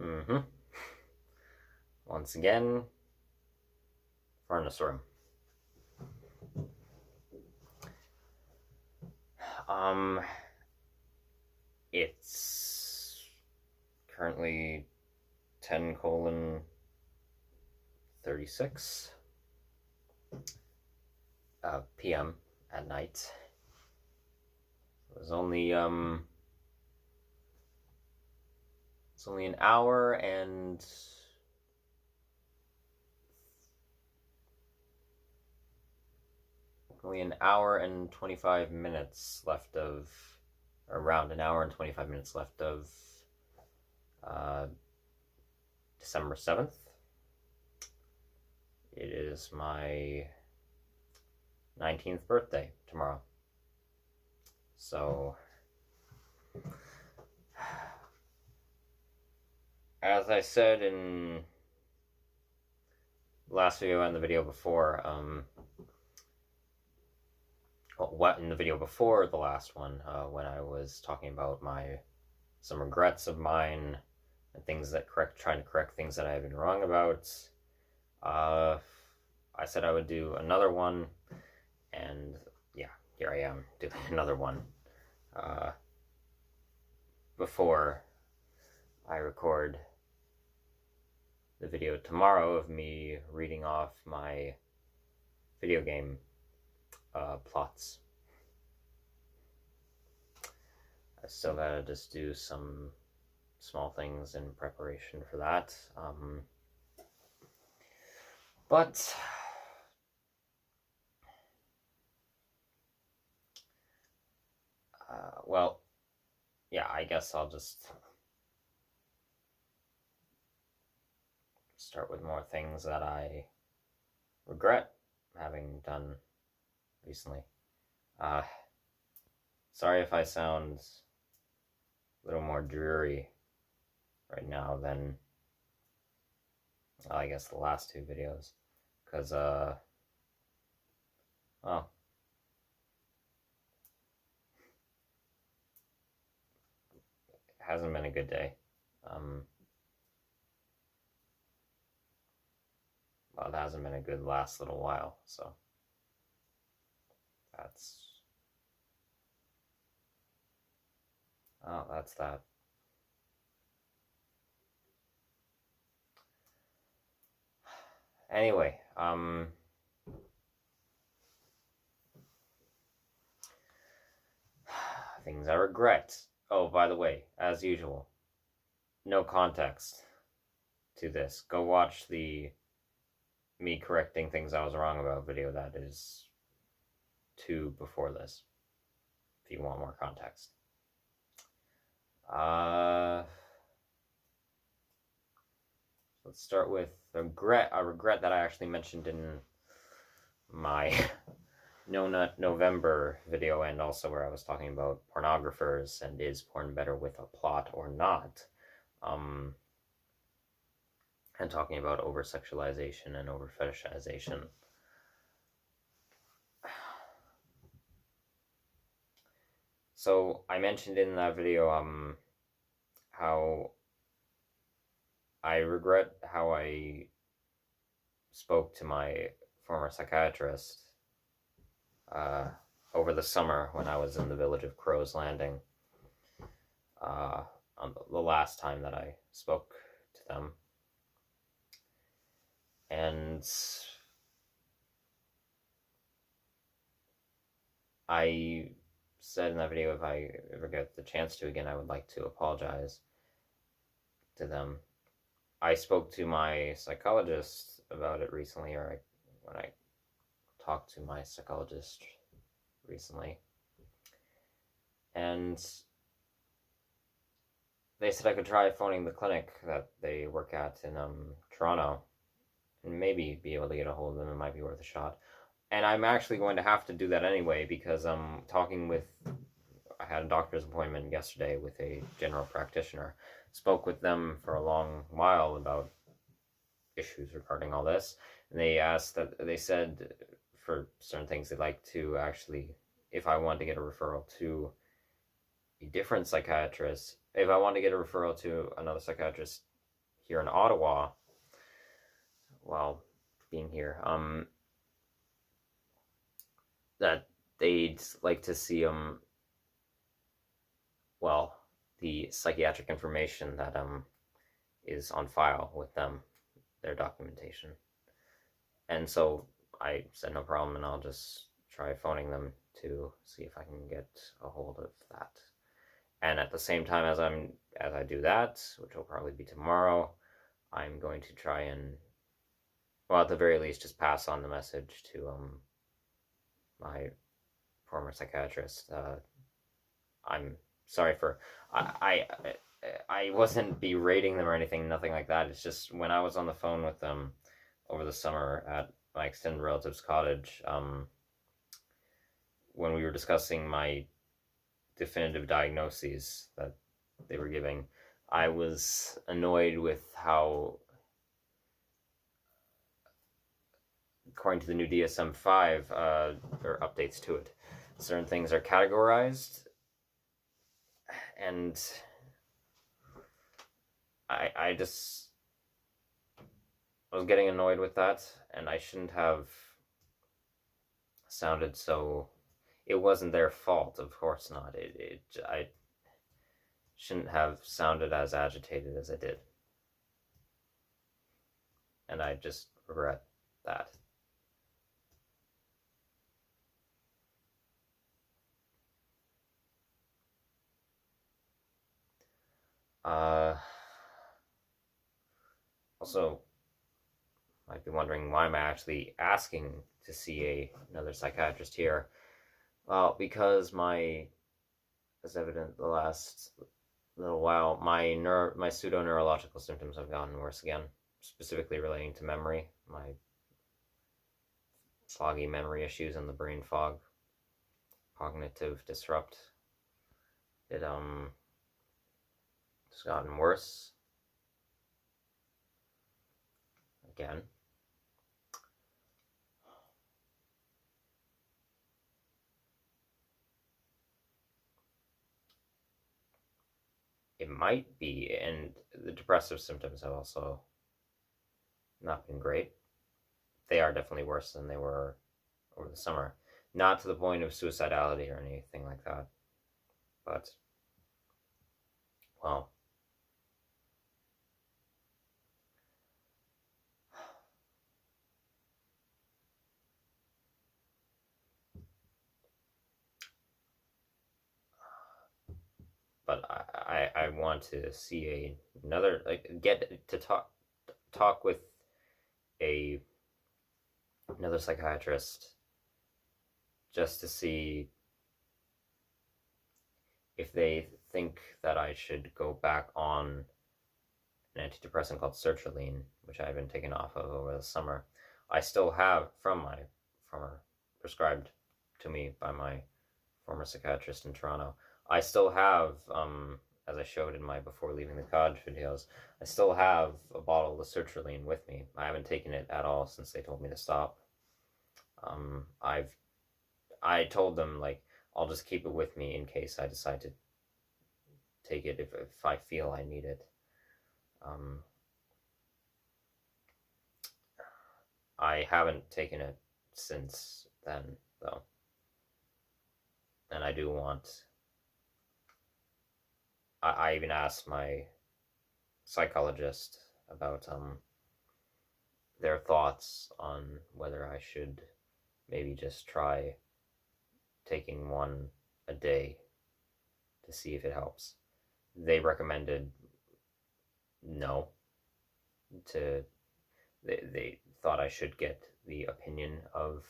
Mm-hmm. Once again, furnace room. Um, it's currently 10:36 p.m. at night. It was only an hour and only an hour and 25 minutes left of, around an hour and 25 minutes left of uh, December 7th. It is my 19th birthday tomorrow. So, as I said in the last video and the video before, what in the video before the last one, when I was talking about some regrets of mine and things that trying to correct things that I have been wrong about. I said I would do another one, and yeah, here I am doing another one. Before I record the video tomorrow of me reading off my video game plots. I still gotta just do some small things in preparation for that. But well, yeah, I guess I'll just start with more things that I regret having done recently. Sorry if I sound a little more dreary right now than, well, I guess the last two videos, because well, it hasn't been a good day. Well, it hasn't been a good last little while, so that's that. Anyway, things I regret. Oh, by the way, as usual, no context to this. Go watch the me correcting things I was wrong about video that is 2 before this, if you want more context. Let's start with a regret that I actually mentioned in my No Nut November video, and also where I was talking about pornographers and is porn better with a plot or not, and talking about over-sexualization and over-fetishization. So I mentioned in that video how I regret how I spoke to my former psychiatrist over the summer when I was in the village of Crow's Landing, on the last time that I spoke to them. And I said in that video, if I ever get the chance to again, I would like to apologize to them. I spoke to my psychologist about it recently, when I talked to my psychologist recently, and they said I could try phoning the clinic that they work at in Toronto, and maybe be able to get a hold of them. It might be worth a shot. And I'm actually going to have to do that anyway, because I'm talking with, I had a doctor's appointment yesterday with a general practitioner. Spoke with them for a long while about issues regarding all this, and they said for certain things they'd like to actually, if I want to get a referral to a different psychiatrist, if I want to get a referral to another psychiatrist here in Ottawa, while being here, that they'd like to see well, the psychiatric information that is on file with them, their documentation. And so I said no problem, and I'll just try phoning them to see if I can get a hold of that. And at the same time as I do that, which will probably be tomorrow, I'm going to try and, well, at the very least, just pass on the message to my former psychiatrist. I'm sorry for I wasn't berating them or anything, nothing like that. It's just when I was on the phone with them over the summer at my extended relative's cottage, when we were discussing my definitive diagnoses that they were giving, I was annoyed with how, according to the new DSM-5 or updates to it, certain things are categorized, and I just was getting annoyed with that, and I shouldn't have sounded so. It wasn't their fault, of course not. I shouldn't have sounded as agitated as I did, and I just regret that. Also, might be wondering, why am I actually asking to see another psychiatrist here? Well, because as evident the last little while, my pseudo-neurological symptoms have gotten worse again, specifically relating to memory, my foggy memory issues and the brain fog, cognitive disrupt. It's gotten worse again. It might be, and the depressive symptoms have also not been great. They are definitely worse than they were over the summer. Not to the point of suicidality or anything like that, but, well, but I want to see another, like, get to talk with another psychiatrist just to see if they think that I should go back on an antidepressant called sertraline, which I've been taken off of over the summer. I still have, from my former, prescribed to me by my former psychiatrist in Toronto, I still have, as I showed in my before leaving the cottage videos, I still have a bottle of sertraline with me. I haven't taken it at all since they told me to stop. I told them, like, I'll just keep it with me in case I decide to take it if I feel I need it. I haven't taken it since then, though. And I do want... I even asked my psychologist about their thoughts on whether I should maybe just try taking one a day to see if it helps. They recommended no. They thought I should get the opinion of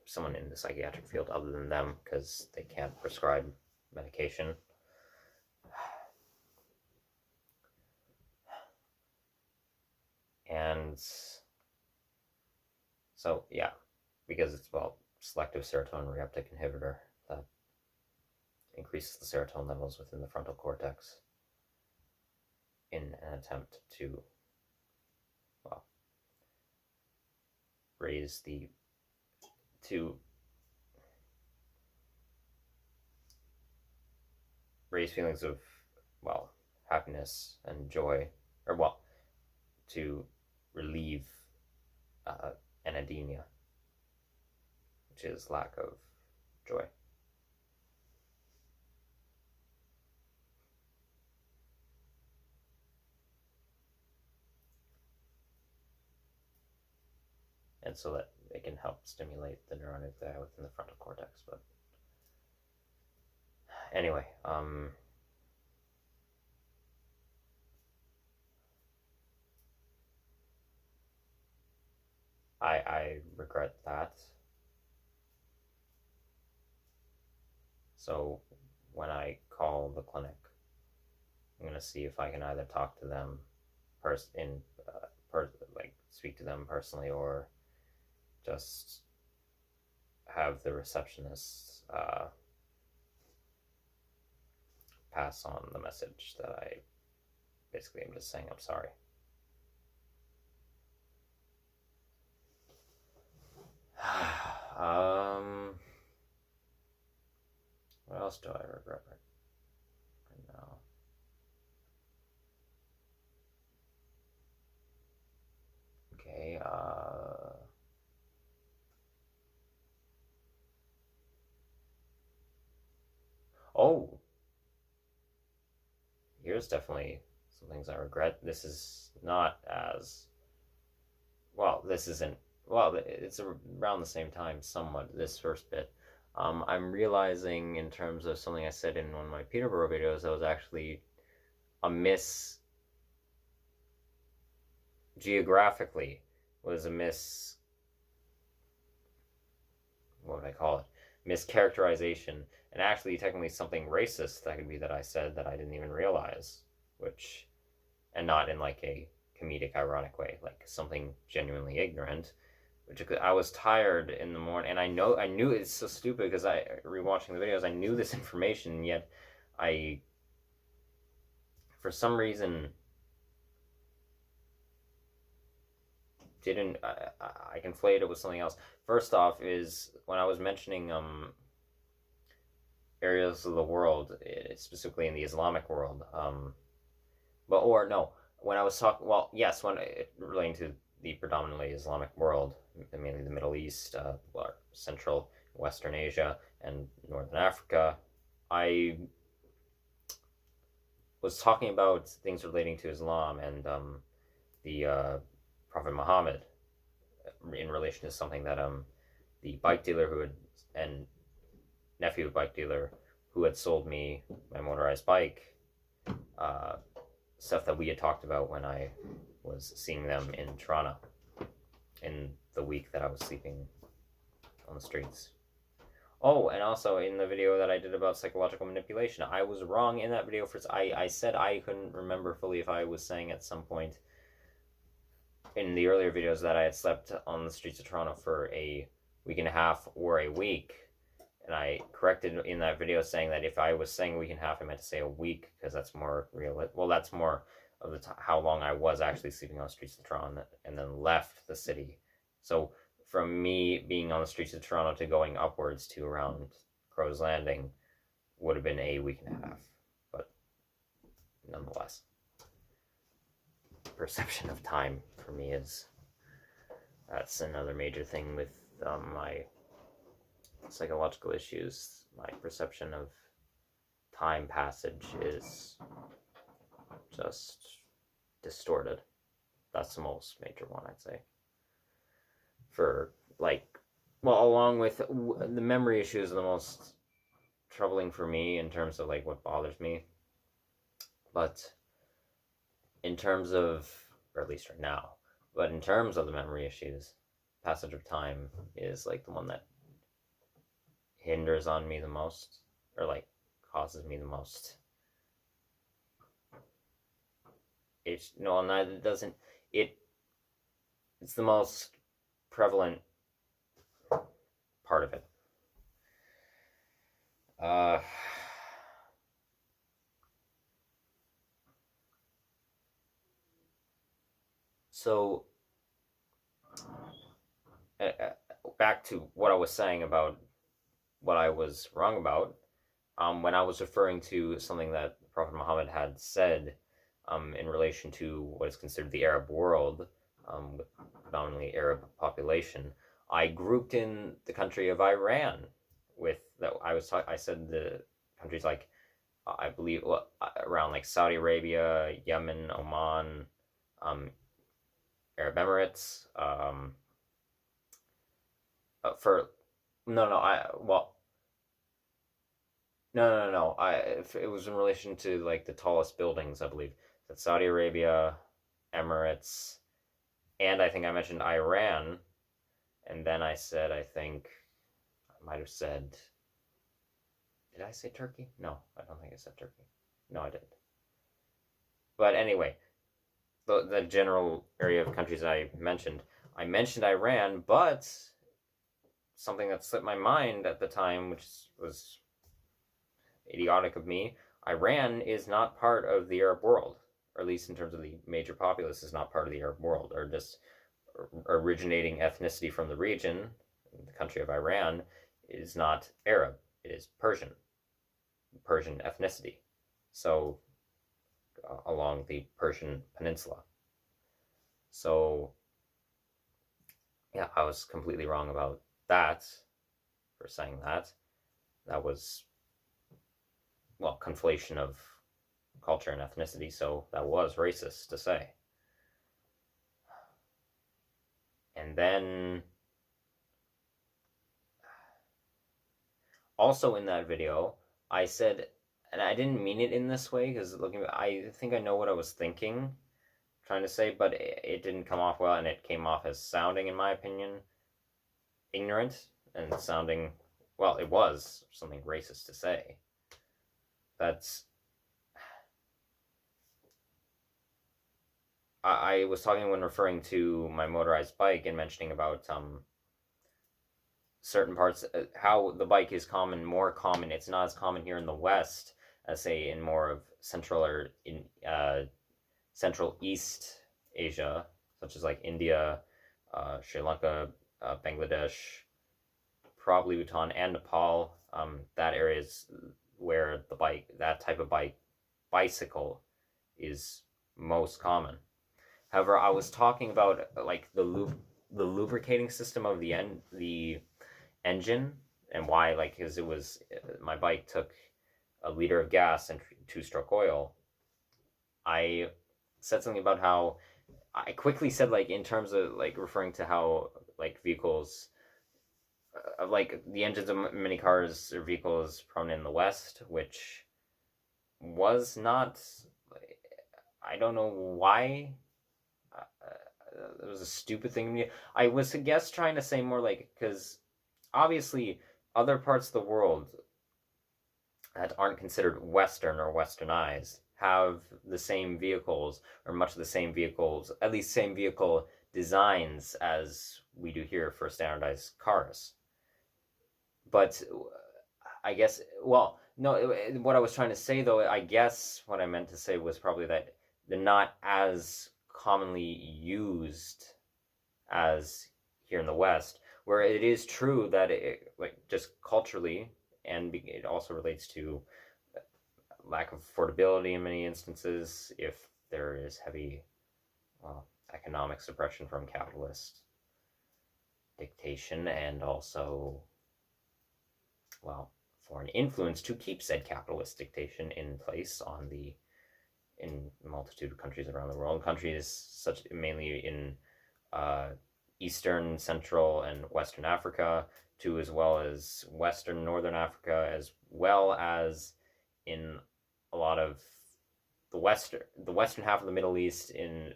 someone in the psychiatric field other than them, because they can't prescribe medication. And so, yeah, because it's, well, selective serotonin reuptake inhibitor that increases the serotonin levels within the frontal cortex in an attempt to, well, raise raise feelings of, well, happiness and joy, or well, to relieve anhedonia, which is lack of joy. And so that it can help stimulate the neuron nuclei within the frontal cortex. But anyway, I regret that. So when I call the clinic, I'm gonna see if I can either talk to them, like speak to them personally, or just have the receptionist pass on the message that I basically am just saying I'm sorry. What else do I regret right now? Okay, oh, here's definitely some things I regret. This is not as, well, this isn't, well, it's around the same time somewhat, this first bit. I'm realizing in terms of something I said in one of my Peterborough videos that was actually a miss, geographically, was a miss, what would I call it? Mischaracterization, and actually technically something racist that could be that I said that I didn't even realize, which, and not in like a comedic, ironic way, like something genuinely ignorant, which I was tired in the morning, and I knew it's so stupid because I, rewatching the videos, I knew this information, and yet I, for some reason, didn't, I conflated it with something else. First off is when I was mentioning areas of the world, specifically in the Islamic world, but, or no, when I was talking, well, yes, when relating to the predominantly Islamic world, mainly the Middle East, Central, Western Asia, and Northern Africa, I was talking about things relating to Islam and the Prophet Muhammad in relation to something that the bike dealer who had, and nephew of bike dealer who had sold me my motorized bike, stuff that we had talked about when I was seeing them in Toronto in the week that I was sleeping on the streets. Oh, and also in the video that I did about psychological manipulation, I was wrong in that video. I said I couldn't remember fully if I was saying at some point in the earlier videos that I had slept on the streets of Toronto for a week and a half or a week. And I corrected in that video saying that if I was saying a week and a half, I meant to say a week, because that's more real. Well, that's more of the how long I was actually sleeping on the streets of Toronto and then left the city. So from me being on the streets of Toronto to going upwards to around Crow's Landing would have been a week and a half. But nonetheless, perception of time for me is, that's another major thing with my psychological issues. My perception of time passage is just distorted. That's the most major one, I'd say. For like, well, along with the memory issues, are the most troubling for me in terms of like what bothers me. But in terms of, or at least right now, but in terms of the memory issues, passage of time is like the one that hinders on me the most, or like causes me the most. It's no, neither doesn't it. It's the most prevalent part of it. So back to what I was saying about what I was wrong about. when I was referring to something that Prophet Muhammad had said in relation to what is considered the Arab world, with predominantly Arab population, I grouped in the country of Iran with that. I said the countries like I believe around like Saudi Arabia, Yemen, Oman, um, Arab Emirates. For no, no, I well, no. It was in relation to like the tallest buildings, I believe. That Saudi Arabia, Emirates, and I think I mentioned Iran, and then I said I think I might have said. Did I say Turkey? No, I don't think I said Turkey. No, I didn't. But anyway, the general area of countries I mentioned Iran, but something that slipped my mind at the time, which was idiotic of me, Iran is not part of the Arab world, or at least in terms of the major populace, is not part of the Arab world, or just originating ethnicity from the region, the country of Iran, is not Arab. It is Persian ethnicity. So along the Persian Peninsula. So yeah, I was completely wrong about that for saying that. That was, well, conflation of culture and ethnicity, so that was racist to say. And then also in that video, I said, and I didn't mean it in this way because I think I know what I was trying to say, but it didn't come off well, and it came off as sounding, in my opinion, ignorant and sounding, well, it was something racist to say. That's, I was talking when referring to my motorized bike and mentioning about certain parts, how the bike is more common. It's not as common here in the West as, say, in more of Central or in Central East Asia, such as like India, Sri Lanka, Bangladesh, probably Bhutan and Nepal. That area is where that type of bicycle is most common. However, I was talking about like the lubricating system of the engine, and why, like, because it was my bike took a liter of gas and 2-stroke oil. I said something about how I quickly said, like, in terms of like referring to how like vehicles like the engines of many cars or vehicles prone in the West, which was not, I don't know why. It was a stupid thing to me. I was, I guess, trying to say more like, because obviously other parts of the world that aren't considered Western or Westernized have the same vehicles, or much of the same vehicles, at least same vehicle designs as we do here for standardized cars. But I guess, well, no, what I was trying to say, though, I guess what I meant to say was probably that they're not as commonly used as here in the West, where it is true that it, like, just culturally, and it also relates to lack of affordability in many instances if there is heavy, well, economic suppression from capitalist dictation, and also, well, foreign influence to keep said capitalist dictation in place in a multitude of countries around the world. Countries such mainly in Eastern, Central, and Western Africa, too, as well as Western, Northern Africa, as well as in a lot of the western half of the Middle East, in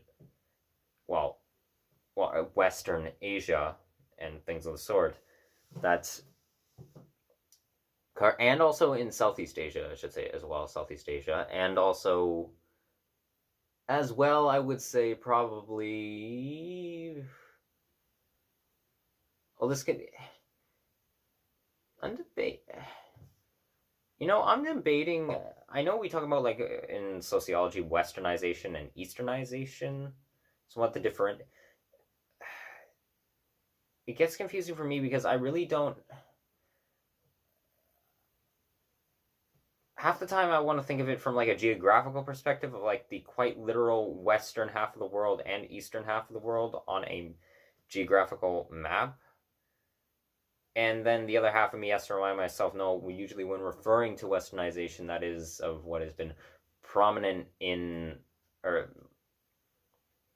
Western Asia and things of the sort. And also in Southeast Asia, I should say, as well, Southeast Asia, and also, as well, I would say probably. Well, this could. I'm debating. I know we talk about, like, in sociology, Westernization and Easternization. Somewhat the different. It gets confusing for me because I really don't. half the time I want to think of it from like a geographical perspective of like the quite literal western half of the world and eastern half of the world on a geographical map. And then the other half of me has to remind myself, no, we usually when referring to westernization, that is of what has been prominent in, or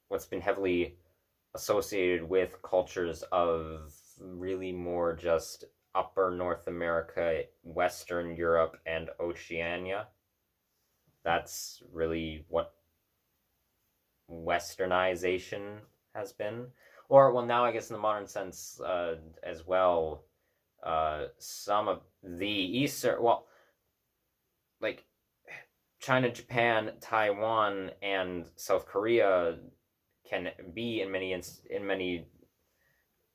what's been heavily associated with cultures of really more just upper North America, Western Europe, and Oceania. That's really what westernization has been. Or, well, now I guess in the modern sense as well, some of the Eastern, well, like China, Japan, Taiwan, and South Korea can be in many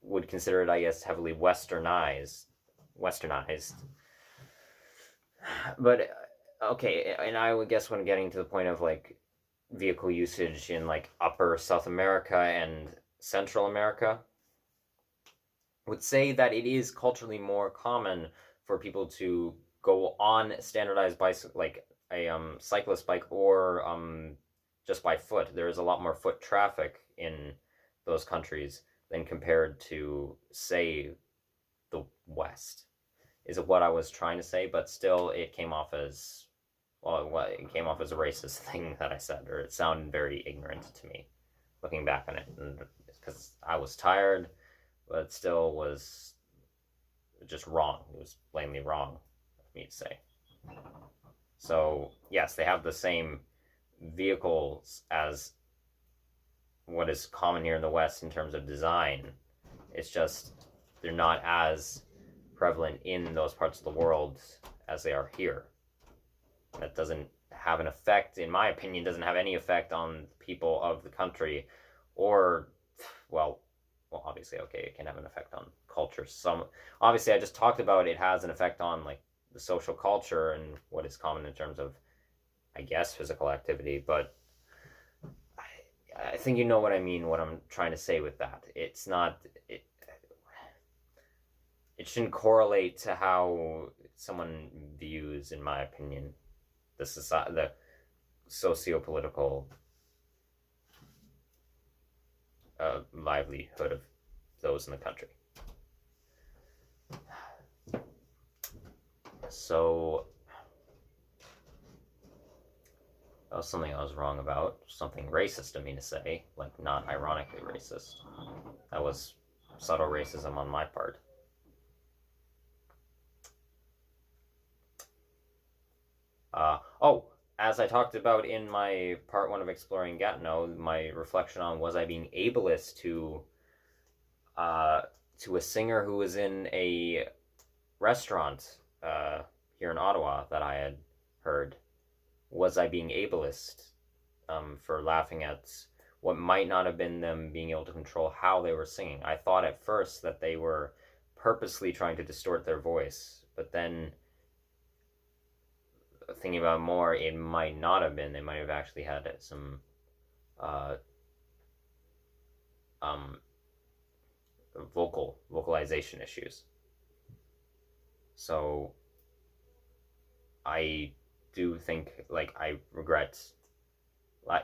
would consider it, I guess, heavily westernized. But okay, and I would guess when getting to the point of like vehicle usage in like upper South America and Central America, would say that it is culturally more common for people to go on standardized bicycle, like a cyclist bike, or just by foot. There is a lot more foot traffic in those countries than compared to, say, the West, is what I was trying to say, but still it came off as, well, it came off as a racist thing that I said, or it sounded very ignorant to me, looking back on it, because I was tired, but it still was just wrong. It was plainly wrong of me to say. So, yes, they have the same vehicles as what is common here in the West in terms of design. It's just they're not as prevalent in those parts of the world as they are here. That doesn't have an effect, in my opinion, doesn't have any effect on people of the country, or, well, obviously, okay, it can have an effect on culture. Obviously, I just talked about it has an effect on like the social culture and what is common in terms of, I guess, physical activity, but I think you know what I mean, what I'm trying to say with that. It's not, it shouldn't correlate to how someone views, in my opinion, the socio-political livelihood of those in the country. So that was something I was wrong about, something racist of me to say, like not ironically racist. That was subtle racism on my part. As I talked about in my part 1 of Exploring Gatineau, my reflection on was I being ableist to a singer who was in a restaurant here in Ottawa that I had heard. Was I being ableist for laughing at what might not have been them being able to control how they were singing? I thought at first that they were purposely trying to distort their voice, but then thinking about it more, it might not have been. They might have actually had some vocalization issues. So I do think, like, I regret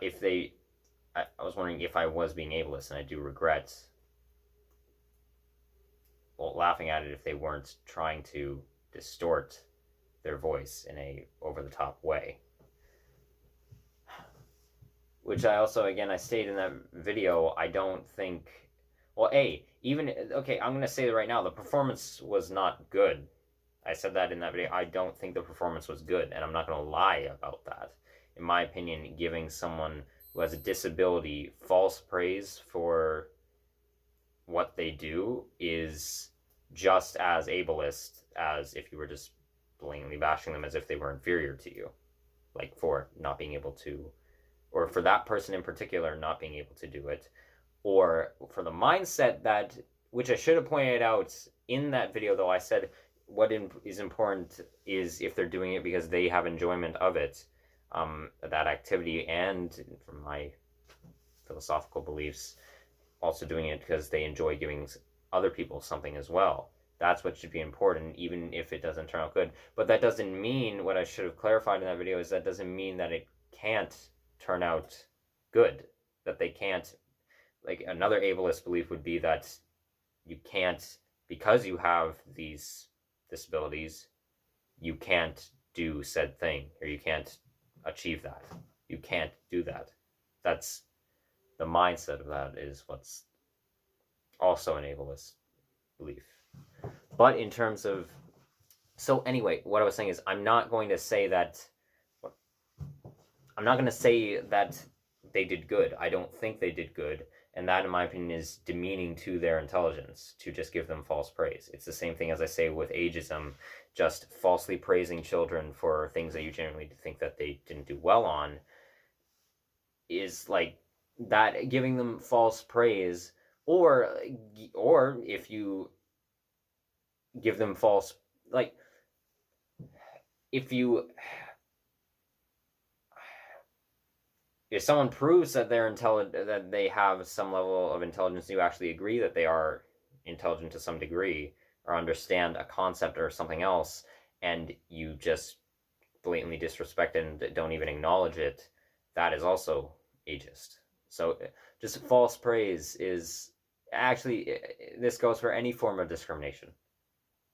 if they, I was wondering if I was being ableist, and I do regret, well, laughing at it if they weren't trying to distort their voice in a over-the-top way. Which I also, again, I stated in that video, I don't think, well, okay, I'm going to say it right now, the performance was not good. I said that in that video. I don't think the performance was good, and I'm not going to lie about that. In my opinion, giving someone who has a disability false praise for what they do is just as ableist as if you were just blatantly bashing them as if they were inferior to you, like for not being able to, or for that person in particular not being able to do it, or for the mindset that, which I should have pointed out in that video, though. I said what is important is if they're doing it because they have enjoyment of it, that activity, and from my philosophical beliefs, also doing it because they enjoy giving other people something as well. That's what should be important, even if it doesn't turn out good. But that doesn't mean, what I should have clarified in that video is that doesn't mean that it can't turn out good. That they can't, like, another ableist belief would be that you can't, because you have these disabilities, you can't do said thing, or you can't achieve that. You can't do that. That's the mindset of that is what's also an ableist belief. But in terms of, so anyway, what I was saying is I'm not going to say that they did good. I don't think they did good, and that in my opinion is demeaning to their intelligence to just give them false praise. It's the same thing as I say with ageism, just falsely praising children for things that you genuinely think that they didn't do well on is like that, giving them false praise. Or if you give them false, like, if someone proves that they're intelligent, that they have some level of intelligence, you actually agree that they are intelligent to some degree or understand a concept or something else, and you just blatantly disrespect it and don't even acknowledge it, that is also ageist. So just false praise is actually, this goes for any form of discrimination.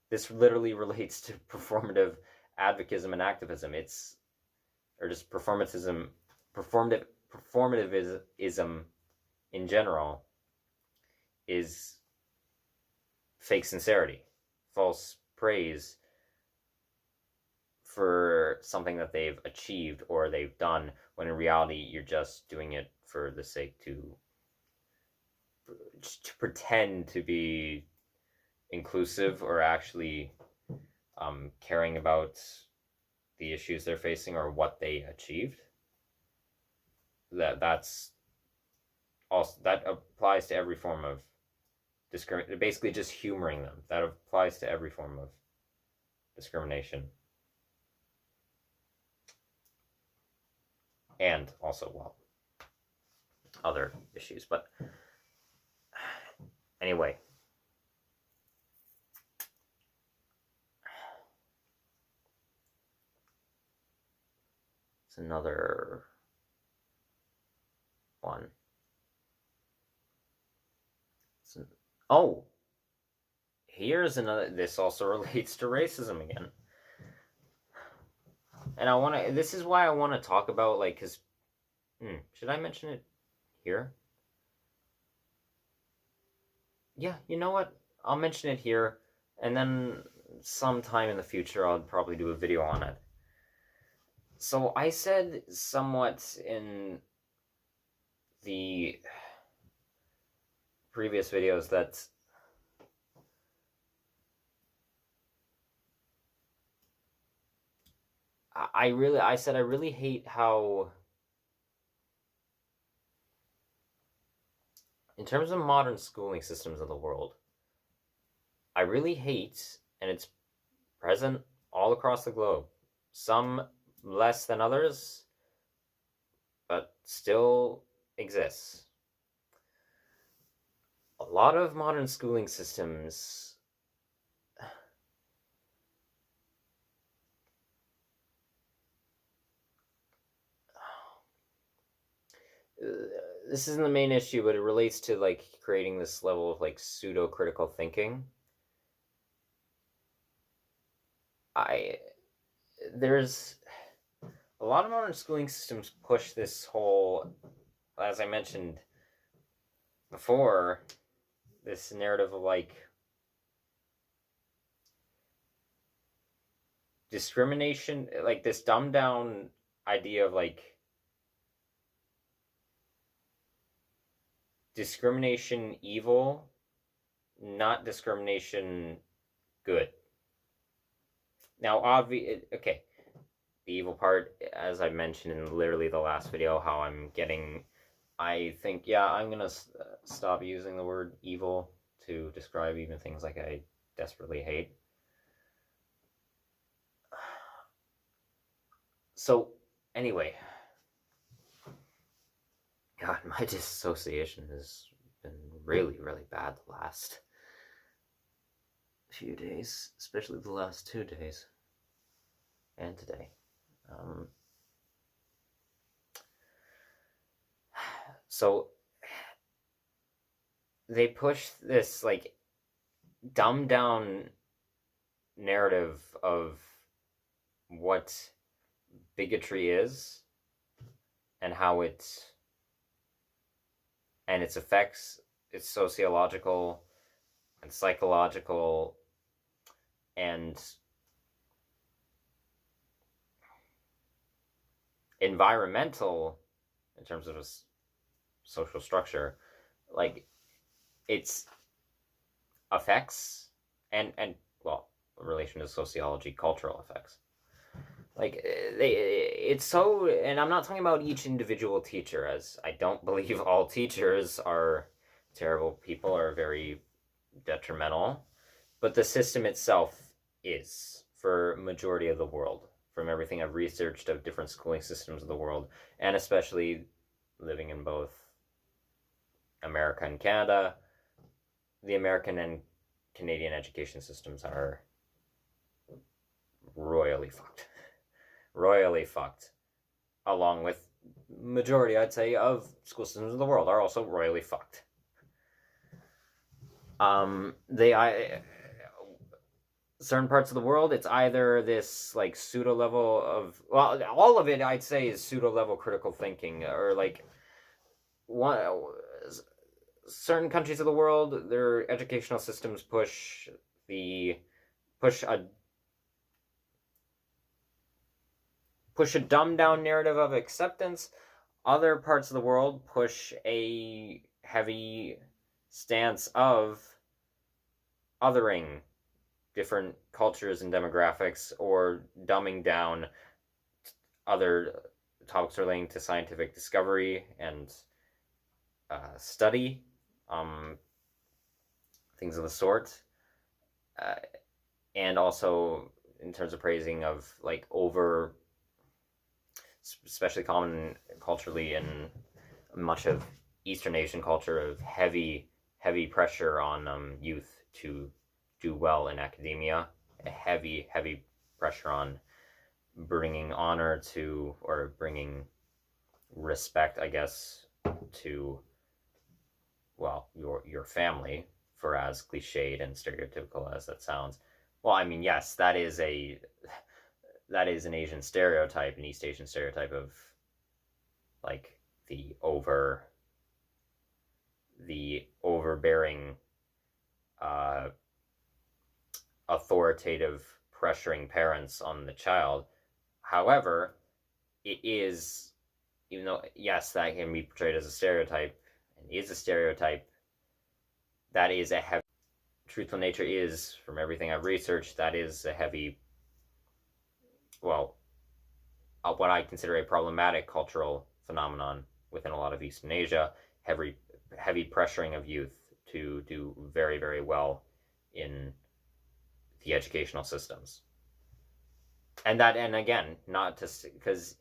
This literally relates to performative advocatism and activism. It's, or just performatism, performativism in general is fake sincerity, false praise for something that they've achieved or they've done, when in reality you're just doing it for the sake to pretend to be inclusive or actually caring about the issues they're facing or what they achieved. That's also, that applies to every form of discrimination. Basically just humoring them. That applies to every form of discrimination. And also, well, other issues. But anyway, it's another one. Oh, here's another. This also relates to racism again. And I want to, this is why I want to talk about, like, because, should I mention it here? Yeah, you know what? I'll mention it here, and then sometime in the future I'll probably do a video on it. So I said somewhat in the previous videos that I said I really hate how, in terms of modern schooling systems of the world, I really hate, and it's present all across the globe, some less than others, but still exists. A lot of modern schooling systems this isn't the main issue, but it relates to, like, creating this level of, like, pseudo-critical thinking. There's a lot of modern schooling systems push this whole, as I mentioned before, this narrative of, like, discrimination, like this dumbed down idea of, like, discrimination evil, not discrimination good. Now, okay, the evil part, as I mentioned in literally the last video, how I think, yeah, I'm gonna stop using the word evil to describe even things like I desperately hate. So, anyway, God, my dissociation has been really, really bad the last few days, especially the last 2 days, and today. So they push this like dumbed down narrative of what bigotry is and how its effects, its sociological and psychological and environmental, in terms of a social structure, like its effects and well, in relation to sociology, cultural effects. Like it's so, and I'm not talking about each individual teacher, as I don't believe all teachers are terrible people or very detrimental, but the system itself is, for majority of the world, from everything I've researched of different schooling systems of the world, and especially living in both America and Canada, the American and Canadian education systems are royally fucked. Royally fucked. Along with majority, I'd say, of school systems of the world are also royally fucked. Certain parts of the world, it's either this like pseudo level of, well, all of it I'd say is pseudo level critical thinking, or like certain countries of the world, their educational systems push a dumbed down narrative of acceptance. Other parts of the world push a heavy stance of othering different cultures and demographics, or dumbing down other topics relating to scientific discovery and study, things of the sort, and also in terms of praising of like over, especially common culturally in much of Eastern Asian culture, of heavy pressure on youth to do well in academia, a heavy pressure on bringing honor to, or bringing respect, I guess, to, well, your family, for as cliched and stereotypical as that sounds. Well, I mean, yes, that is an Asian stereotype, an East Asian stereotype of like the overbearing, authoritative, pressuring parents on the child. However, it is, even though, yes, that can be portrayed as a stereotype, and is a stereotype, that is a heavy, truthful nature is, from everything I've researched, that is a heavy, well, what I consider a problematic cultural phenomenon within a lot of Eastern Asia, heavy pressuring of youth to do very, very well in the educational systems. And again, not to, because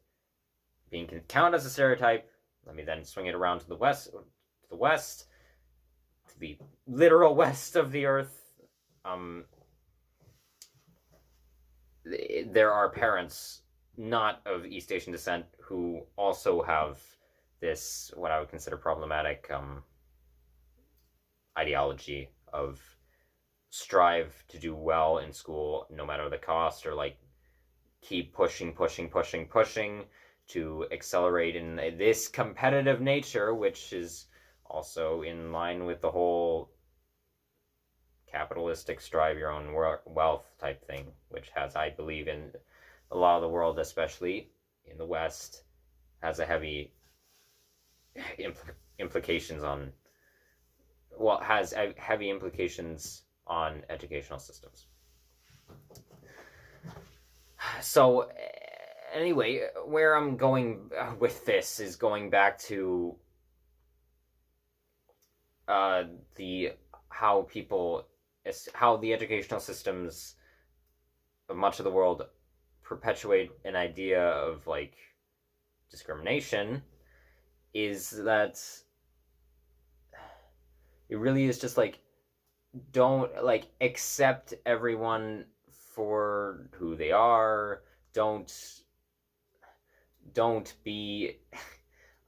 being counted as a stereotype, let me then swing it around to the west, to the literal west of the earth. There are parents not of East Asian descent who also have this, what I would consider problematic, ideology of strive to do well in school no matter the cost, or like keep pushing to accelerate in this competitive nature, which is also in line with the whole capitalistic strive your own wealth type thing, which has, I believe, in a lot of the world, especially in the West, has a heavy implications on, well, has heavy implications on educational systems. So anyway, where I'm going with this is going back to how the educational systems of much of the world perpetuate an idea of like discrimination, is that it really is just like don't like accept everyone for who they are. Don't be.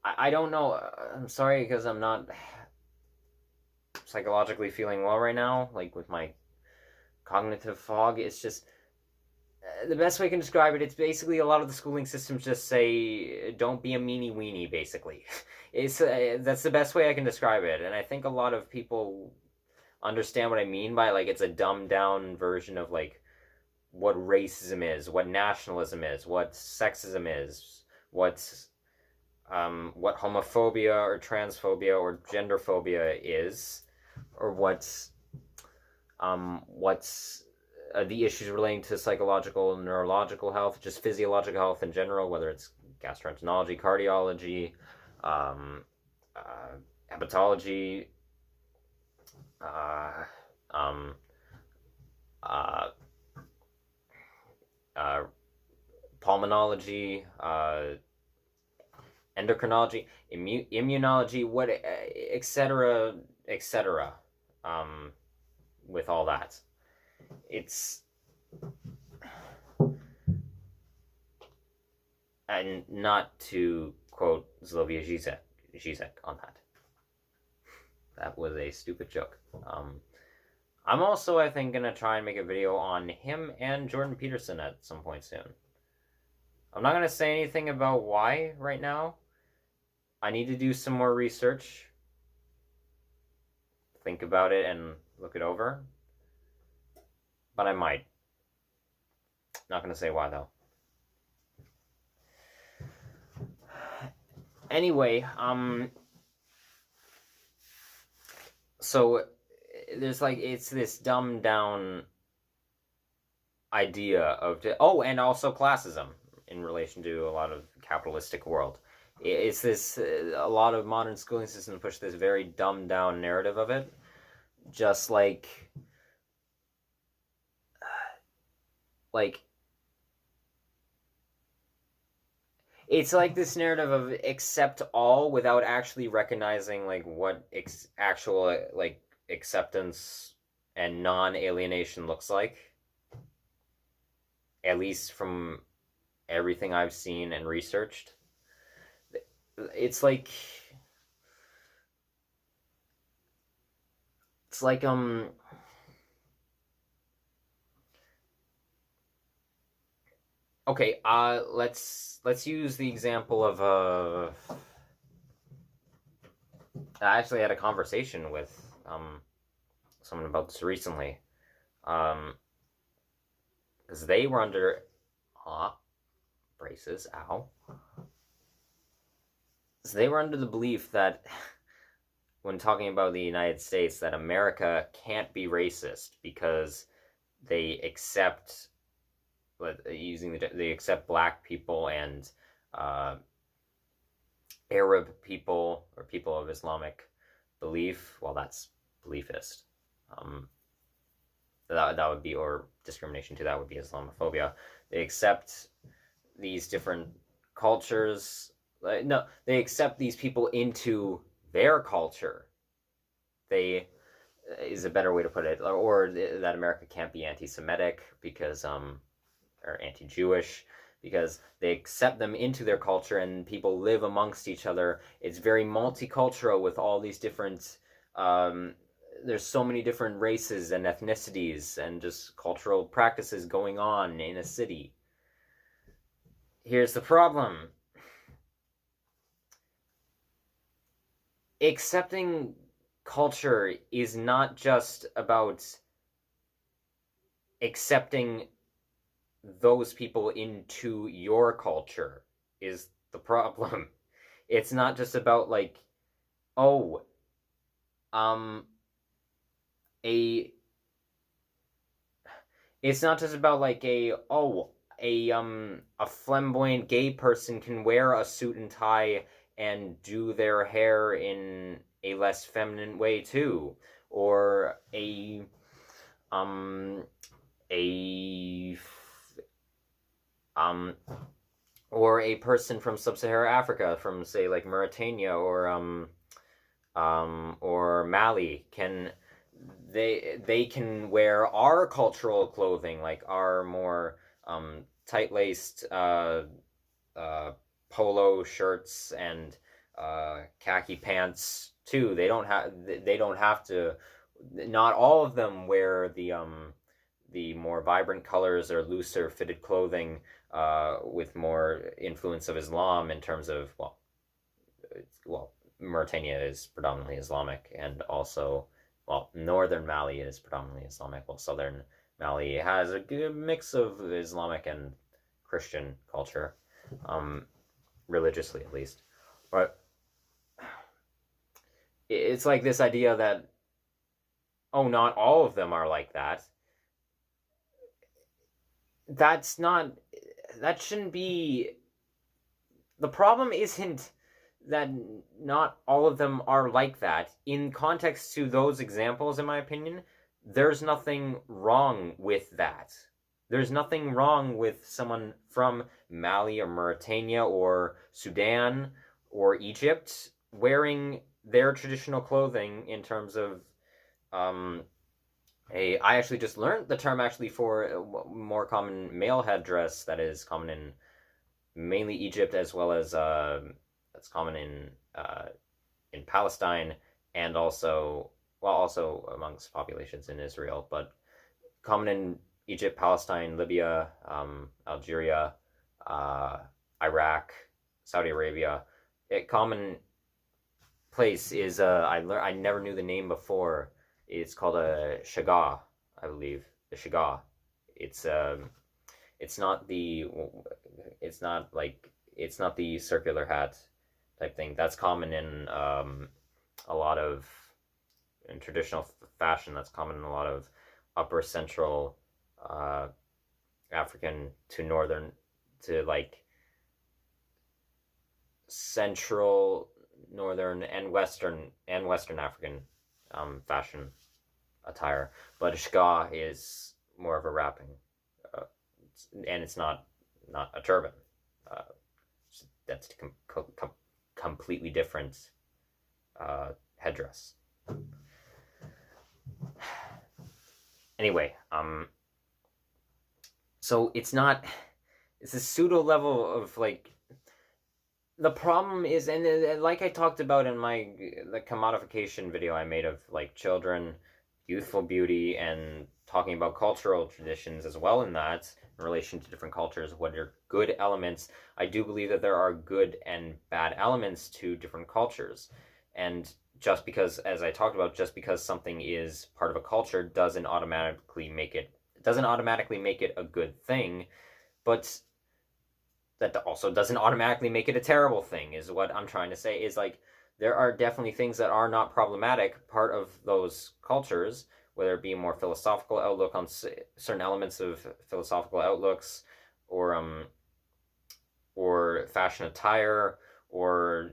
I don't know. I'm sorry because I'm not psychologically feeling well right now. Like with my cognitive fog, it's just the best way I can describe it. It's basically a lot of the schooling systems just say don't be a meanie weenie. Basically, it's that's the best way I can describe it. And I think a lot of people understand what I mean by like it's a dumbed down version of like what racism is, what nationalism is, what sexism is, what homophobia or transphobia or genderphobia is, or what's the issues relating to psychological and neurological health, just physiological health in general, whether it's gastroenterology, cardiology, hepatology, uh, um, uh, uh, pulmonology, endocrinology, immunology, what, etc., etc. With all that, it's and not to quote Slavoj Žižek on that. That was a stupid joke. I'm also, I think, gonna try and make a video on him and Jordan Peterson at some point soon. I'm not gonna say anything about why right now. I need to do some more research, think about it, and look it over. But I might. Not gonna say why though. Anyway, so there's like it's this dumbed down idea of and also classism in relation to a lot of capitalistic world. It's this a lot of modern schooling systems push this very dumbed down narrative of it, just like it's like this narrative of accept all without actually recognizing like what actual like acceptance and non-alienation looks like, at least from everything I've seen and researched. It's like okay, let's use the example of I actually had a conversation with someone about this recently, because they were under braces, ow. So they were under the belief that when talking about the United States, that America can't be racist because they accept they accept black people and Arab people or people of Islamic belief. Well, that's beliefist. That would be, or discrimination to that would be Islamophobia. They accept these different cultures. No, they accept these people into their culture. They is a better way to put it, or that America can't be anti-Semitic because or anti-Jewish because they accept them into their culture and people live amongst each other. It's very multicultural with all these different there's so many different races and ethnicities and just cultural practices going on in a city. Here's the problem. Accepting culture is not just about accepting those people into your culture is the problem. It's not just about like, oh, it's not just about like a flamboyant gay person can wear a suit and tie and do their hair in a less feminine way too, or a or a person from sub-Saharan Africa, from say like Mauritania or Mali, can they can wear our cultural clothing, like our more tight-laced polo shirts and khaki pants too. They don't have to. Not all of them wear the more vibrant colors or looser fitted clothing with more influence of Islam in terms of Mauritania is predominantly Islamic, and also northern Mali is predominantly Islamic, while southern Mali has a good mix of Islamic and Christian culture, religiously at least. But it's like this idea that, oh, not all of them are like that. That shouldn't be. The problem isn't that not all of them are like that. In context to those examples, in my opinion, there's nothing wrong with that. There's nothing wrong with someone from Mali or Mauritania or Sudan or Egypt wearing their traditional clothing in terms of I actually just learned the term actually for a more common male headdress that is common in mainly Egypt, as well as that's common in Palestine, and also amongst populations in Israel, but common in Egypt, Palestine, Libya, Algeria, Iraq, Saudi Arabia. A common place is I never knew the name before. It's called a shaga, I believe. The shaga. It's not the circular hat type thing. That's common in a lot of in traditional fashion. That's common in a lot of upper central African to northern to like central, northern, and western African fashion attire. But a shga is more of a wrapping, and it's not a turban. That's completely different headdress. Anyway, so it's a pseudo level of like. The problem is, and like I talked about in the commodification video I made of like children, youthful beauty, and talking about cultural traditions as well in that, in relation to different cultures, what are good elements. I do believe that there are good and bad elements to different cultures. And just because, as I talked about, just because something is part of a culture doesn't automatically make it a good thing, but that also doesn't automatically make it a terrible thing, is what I'm trying to say. Is like there are definitely things that are not problematic part of those cultures, whether it be a more philosophical outlook on certain elements of philosophical outlooks, or fashion attire, or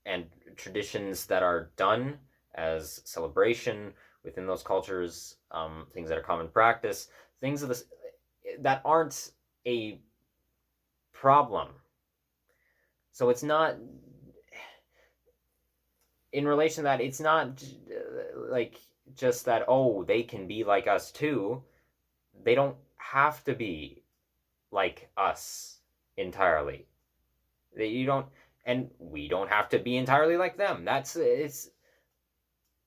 and traditions that are done as celebration within those cultures, things that are common practice, things of this that aren't a problem. So it's not, in relation to that, it's not like just that, oh, they can be like us too. They don't have to be like us entirely. You don't, and we don't have to be entirely like them. And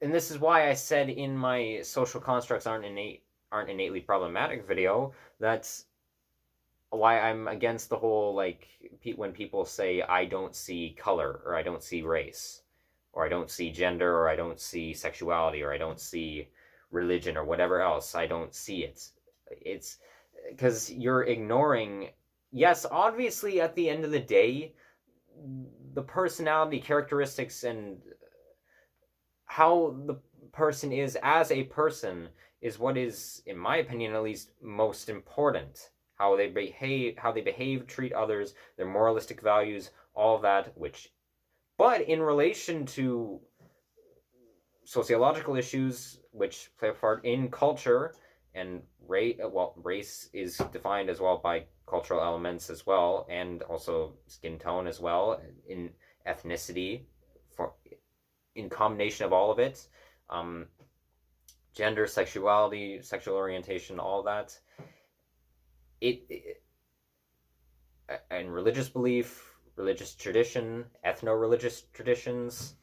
this is why I said in my social constructs aren't innately problematic video, that's why I'm against the whole, like, when people say I don't see color, or I don't see race, or I don't see gender, or I don't see sexuality, or I don't see religion, or whatever else. I don't see it. It's because you're ignoring, yes, obviously at the end of the day, the personality characteristics and how the person is as a person is what is, in my opinion at least, most important. How they behave, treat others, their moralistic values, all of that, but in relation to sociological issues, which play a part in culture, and race is defined as well by cultural elements as well, and also skin tone as well, in ethnicity, in combination of all of it, gender, sexuality, sexual orientation, all that. It and religious belief, religious tradition, ethno-religious traditions.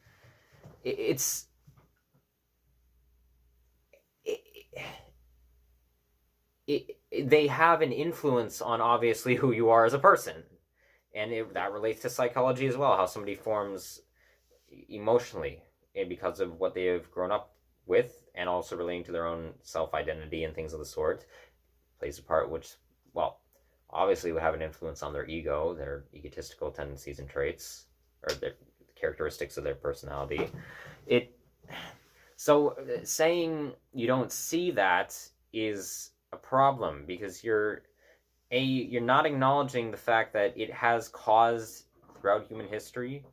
It's it, they have an influence on obviously who you are as a person, and that relates to psychology as well. How somebody forms emotionally, and because of what they have grown up with, and also relating to their own self-identity and things of the sort, plays a part. Which, well, obviously would have an influence on their ego, their egotistical tendencies and traits, or their characteristics of their personality. It so saying you don't see that is a problem, because you're not acknowledging the fact that it has caused throughout human history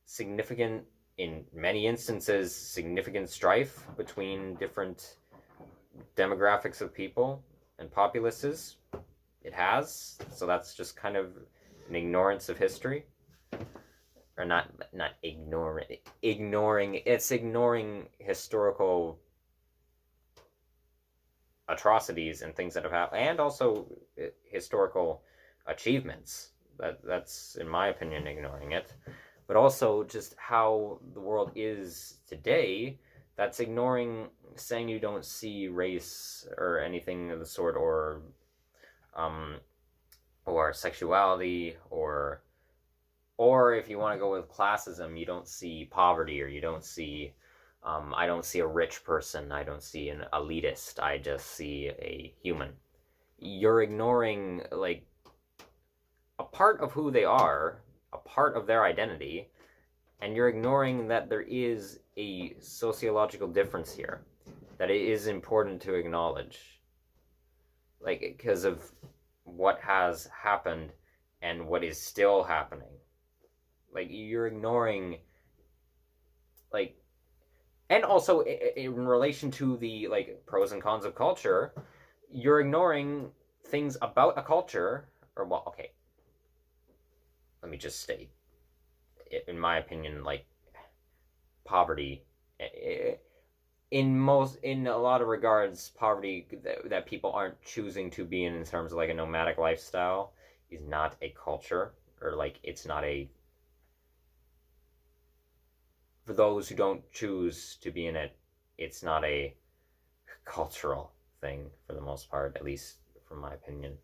significant, in many instances, significant strife between different demographics of people and populaces. It has. So that's just kind of an ignorance of history. Or not ignoring, it's ignoring historical atrocities and things that have happened, and also historical achievements. That's, in my opinion, ignoring it. But also just how the world is today. That's ignoring saying you don't see race or anything of the sort, or sexuality, or if you want to go with classism, you don't see poverty, or you don't see I don't see a rich person, I don't see an elitist, I just see a human. You're ignoring, like, a part of who they are, a part of their identity, and you're ignoring that there is a sociological difference here, that it is important to acknowledge, like, because of what has happened and what is still happening. Like, you're ignoring, like, and also in relation to the, like, pros and cons of culture, you're ignoring things about a culture, or, well, okay, let me just state, in my opinion, like, poverty, in a lot of regards, poverty that people aren't choosing to be in terms of, like, a nomadic lifestyle, is not a culture, or, like, it's not a, for those who don't choose to be in it, it's not a cultural thing for the most part, at least from my opinion.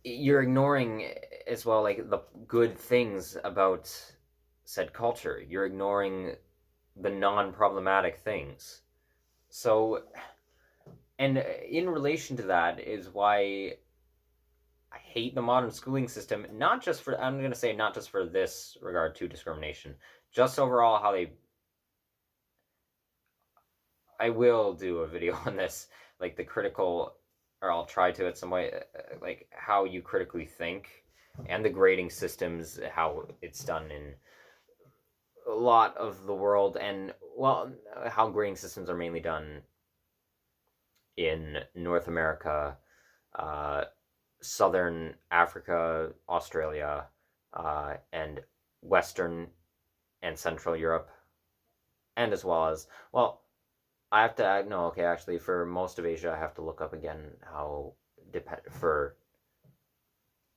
You're ignoring as well, like, the good things about said culture. You're ignoring the non-problematic things. So, and in relation to that is why I hate the modern schooling system, not just for, I'm going to say, not just for this regard to discrimination, just overall how they, I will do a video on this, like, the critical, or I'll try to at some way, like, how you critically think, and the grading systems, how it's done in a lot of the world, and, well, how grading systems are mainly done in North America, Southern Africa, Australia, and Western and Central Europe, and as well as, well, I have to, no, okay, actually, for most of Asia, I have to look up again how, for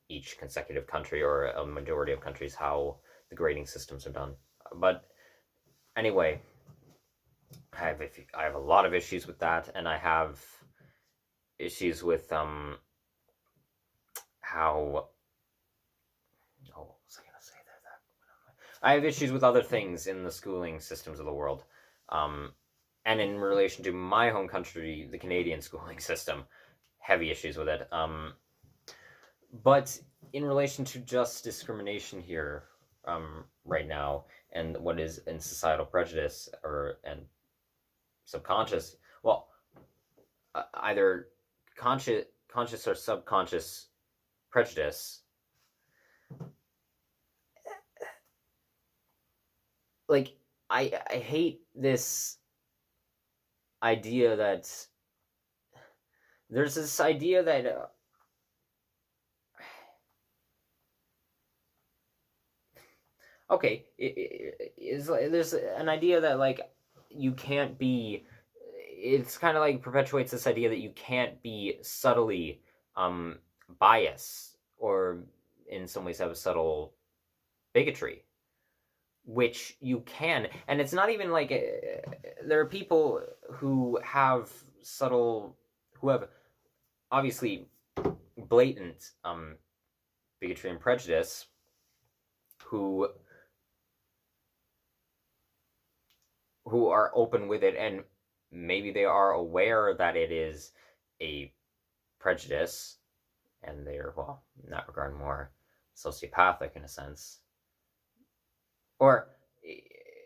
each consecutive country, or a majority of countries, how the grading systems are done. But anyway, I have a lot of issues with that, and I have issues with how, oh, what was I gonna say there? I have issues with other things in the schooling systems of the world, and in relation to my home country, the Canadian schooling system, heavy issues with it. But in relation to just discrimination here, right now, and what is in societal prejudice, and subconscious, well, either conscious or subconscious prejudice, like, I hate this idea that there's this idea that okay, there's an idea that like you can't be. It's kind of like perpetuates this idea that you can't be subtly um, biased or in some ways have a subtle bigotry, which you can, and it's not even like there are people who have subtle, who have obviously blatant bigotry and prejudice, who are open with it, and maybe they are aware that it is a prejudice, and they're, well, in that regard, more sociopathic in a sense. Or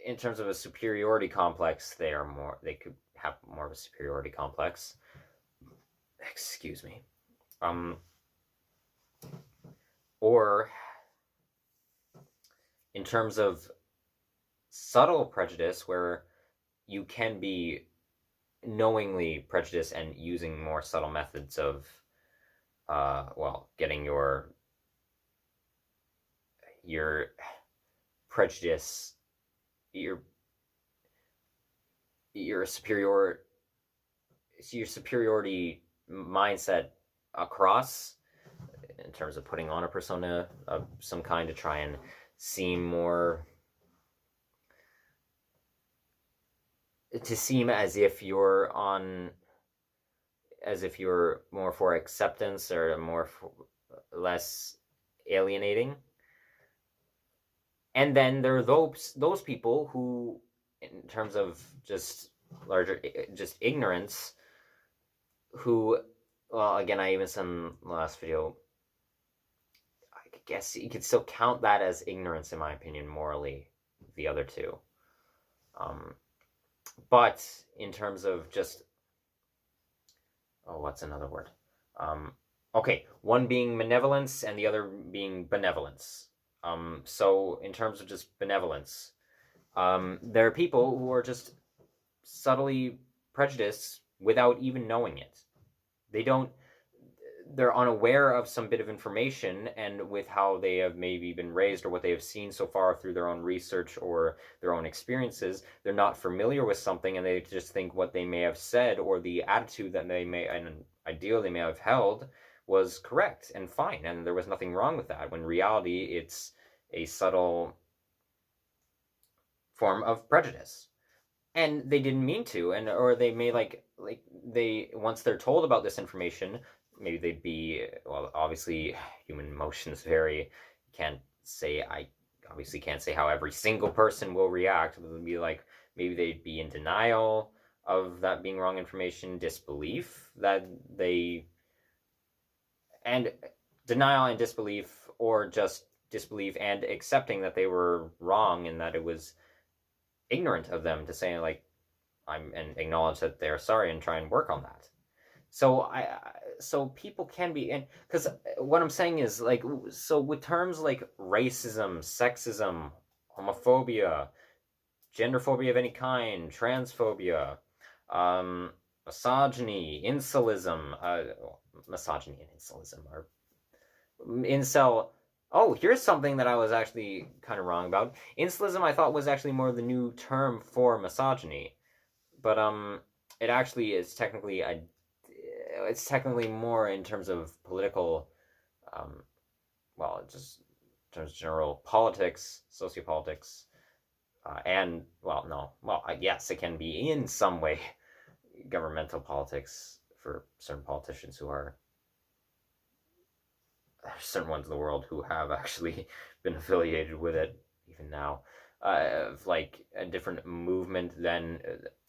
in terms of a superiority complex, they could have more of a superiority complex. Excuse me. Or in terms of subtle prejudice, where you can be knowingly prejudiced and using more subtle methods of, getting your prejudice, your superiority mindset across, in terms of putting on a persona of some kind to try and seem more, to seem as if you're more for acceptance, or less alienating. And then there are those people who, in terms of just ignorance, who, well, again, I even said in the last video, I guess you could still count that as ignorance, in my opinion, morally, the other two. But in terms of just, what's another word? Okay, one being malevolence and the other being benevolence. So in terms of just benevolence, there are people who are just subtly prejudiced without even knowing it. They're unaware of some bit of information, and with how they have maybe been raised or what they have seen so far through their own research or their own experiences, they're not familiar with something, and they just think what they may have said or the attitude that they may, an ideal they may have held, was correct and fine, and there was nothing wrong with that, when in reality it's a subtle form of prejudice. And they didn't mean to, or they may they, once they're told about this information, maybe they'd be, well, obviously human emotions vary. I obviously can't say how every single person will react, but it would be like, maybe they'd be in denial of that being wrong information, disbelief that they, and denial and disbelief, or just disbelief and accepting that they were wrong and that it was ignorant of them to say, like, and acknowledge that they're sorry and try and work on that. So people can be, and because what I'm saying is, like, so with terms like racism, sexism, homophobia, genderphobia of any kind, transphobia, misogyny, incelism, misogyny and incelism are incel. Oh, here's something that I was actually kind of wrong about. Incelism, I thought, was actually more the new term for misogyny, but it actually is technically it's technically more in terms of political, just in terms of general politics, sociopolitics, and, well, no, well, yes, it can be in some way governmental politics for certain politicians who are, certain ones in the world who have actually been affiliated with it even now, of like a different movement, then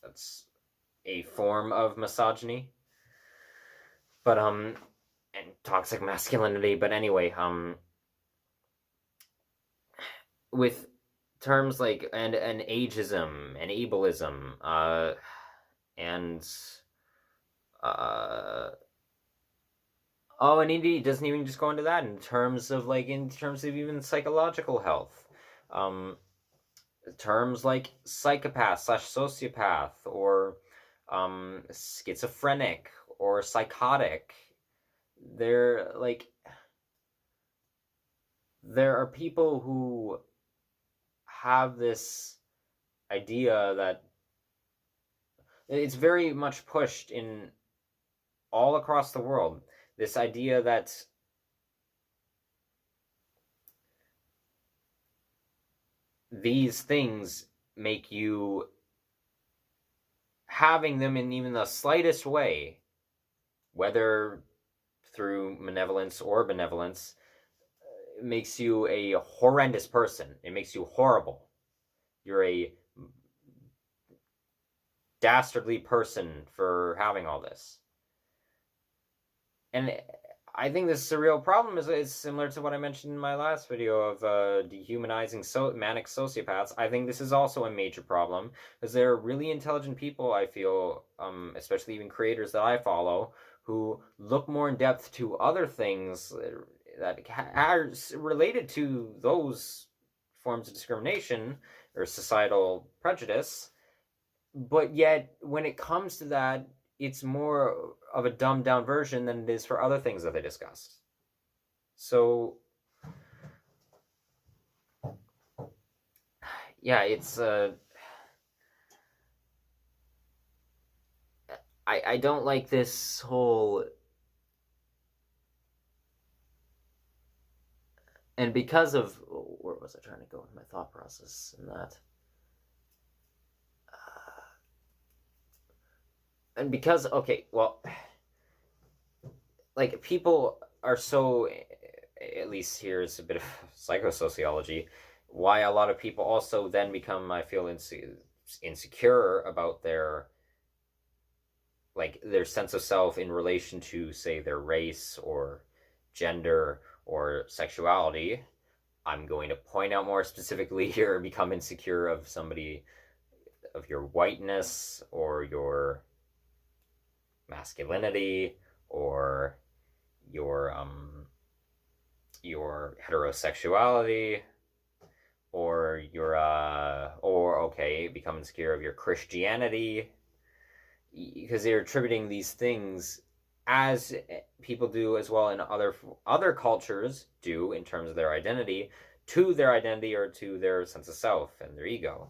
that's a form of misogyny, but and toxic masculinity. But anyway, with terms like and ageism and ableism, and oh, and indeed, it doesn't even just go into that. In terms of even psychological health, terms like psychopath/sociopath, or schizophrenic or psychotic. There are people who have this idea that it's very much pushed in all across the world. This idea that these things make you, having them in even the slightest way, whether through malevolence or benevolence, makes you a horrendous person. It makes you horrible. You're a dastardly person for having all this. And I think this is a real problem. It's similar to what I mentioned in my last video of dehumanizing manic sociopaths. I think this is also a major problem, because there are really intelligent people, I feel, especially even creators that I follow, who look more in depth to other things that are related to those forms of discrimination or societal prejudice, but yet when it comes to that, it's more of a dumbed down version than it is for other things that they discussed. So yeah, it's I don't like this whole, and because of, where was I trying to go with my thought process in that? And because, okay, well, like, people are so, at least here's a bit of psychosociology, why a lot of people also then become, I feel, insecure about their, like, their sense of self in relation to, say, their race or gender or sexuality. I'm going to point out more specifically here, become insecure of somebody, of your whiteness or your masculinity or your heterosexuality, or become insecure of your Christianity, because they're attributing these things, as people do as well in other cultures do in terms of their identity, to their identity or to their sense of self and their ego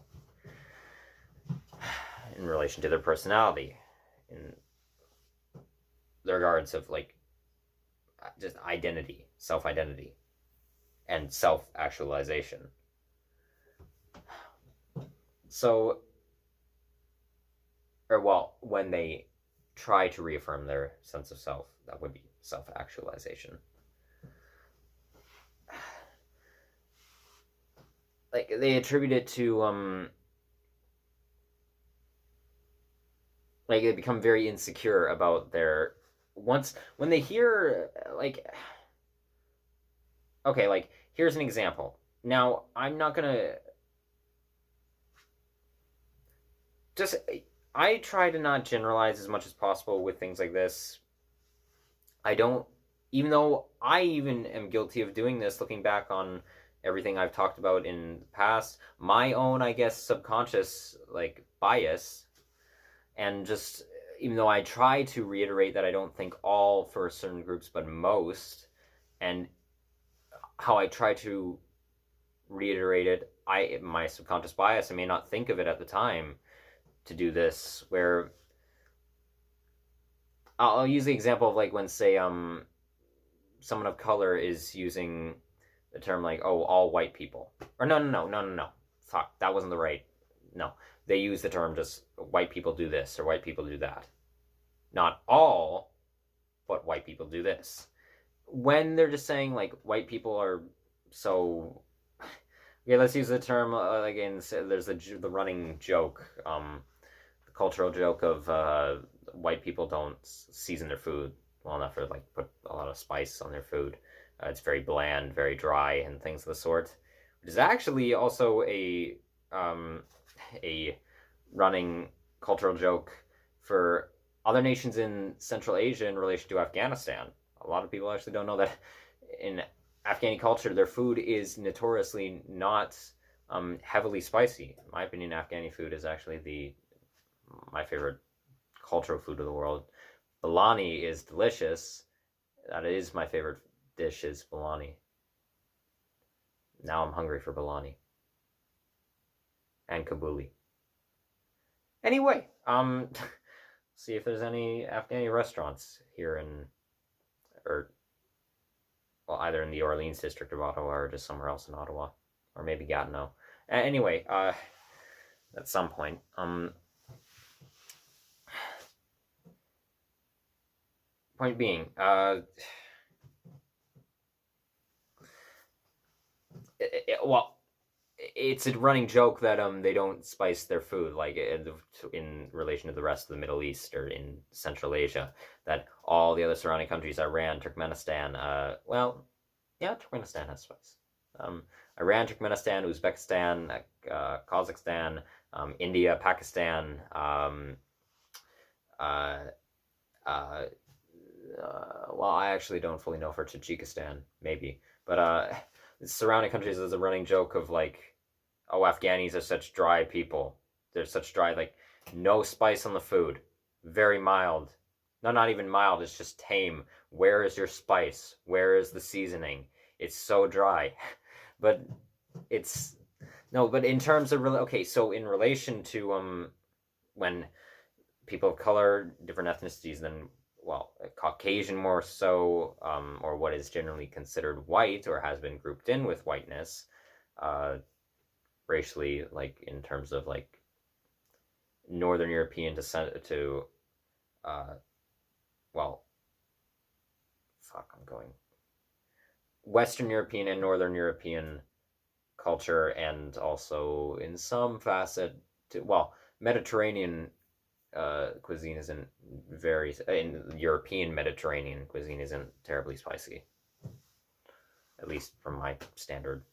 in relation to their personality, in the regards of, like, just identity, self-identity, and self-actualization. So, or well, when they try to reaffirm their sense of self, that would be self-actualization. Like, they attribute it to like, they become very insecure about their, when they hear, like, okay, like, here's an example. Now, I'm not gonna just, I try to not generalize as much as possible with things like this. I don't, even though I even am guilty of doing this, looking back on everything I've talked about in the past, my own, I guess, subconscious, like, bias, and just, even though I try to reiterate that I don't think all for certain groups, but most, and how I try to reiterate it, my subconscious bias, I may not think of it at the time to do this, where I'll use the example of, like, when, say, someone of color is using the term, like, oh, all white people, or no, fuck, that wasn't the right, no, they use the term just white people do this or white people do that. Not all, but white people do this. When they're just saying, like, white people are so, okay, let's use the term, again, there's the running joke, the cultural joke of white people don't season their food well enough, or, like, put a lot of spice on their food. It's very bland, very dry, and things of the sort. Which is actually also a running cultural joke for other nations in Central Asia in relation to Afghanistan. A lot of people actually don't know that in Afghani culture, their food is notoriously not heavily spicy. In my opinion, Afghani food is actually my favorite cultural food of the world. Biryani is delicious. That is my favorite dish, is biryani. Now I'm hungry for biryani. and Kabuli. Anyway, see if there's any Afghani restaurants here or well, either in the Orleans district of Ottawa or just somewhere else in Ottawa, or maybe Gatineau. Anyway, at some point, point being, well, it's a running joke that they don't spice their food like in relation to the rest of the Middle East or in Central Asia. That all the other surrounding countries, Iran, Turkmenistan, well, yeah, Turkmenistan has spice. Iran, Turkmenistan, Uzbekistan, Kazakhstan, India, Pakistan, well, I actually don't fully know for Tajikistan, maybe, but surrounding countries, there's a running joke of like, oh, Afghanis are such dry people. They're such dry, like, no spice on the food, very mild. No, not even mild. It's just tame. Where is your spice? Where is the seasoning? It's so dry. But it's no. But in terms of okay, so in relation to when people of color, different ethnicities, then well, Caucasian more so, or what is generally considered white or has been grouped in with whiteness, racially, like in terms of like Northern European descent to, well, fuck, I'm going Western European and Northern European culture, and also in some facet to, well, Mediterranean cuisine isn't very, in European Mediterranean cuisine isn't terribly spicy, at least from my standard.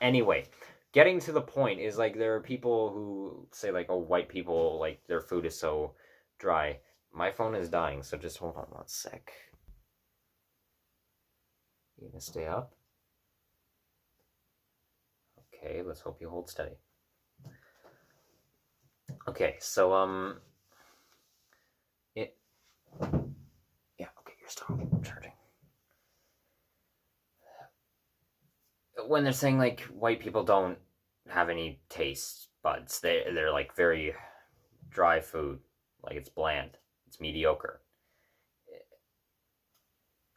Anyway, getting to the point is like there are people who say like, oh, white people, like their food is so dry. My phone is dying, so just hold on 1 sec. You gonna stay up? Okay, let's hope you hold steady. Okay, so yeah, okay, you're still charging. When they're saying like white people don't have any taste buds, they're like very dry food, like it's bland, it's mediocre.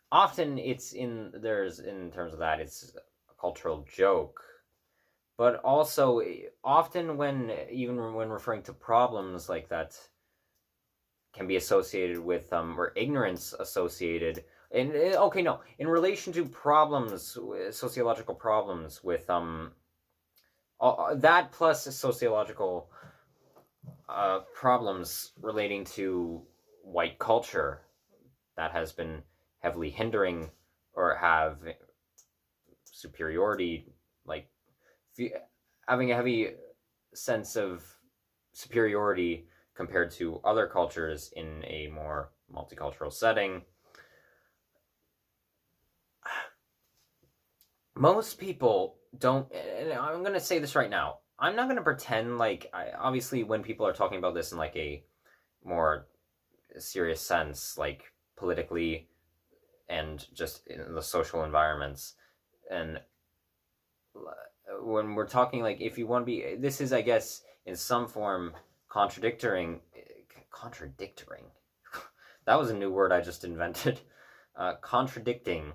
Often it's in terms of that, it's a cultural joke, but also often when referring to problems like that can be associated with or ignorance associated. And okay, no, in relation to problems, sociological problems with that plus sociological problems relating to white culture that has been heavily hindering or have superiority, like having a heavy sense of superiority compared to other cultures in a more multicultural setting. Most people don't, and I'm going to say this right now, I'm not going to pretend like, obviously when people are talking about this in like a more serious sense, like politically and just in the social environments, and when we're talking like, if you want to be, this is, I guess, in some form contradicting, that was a new word I just invented, contradicting.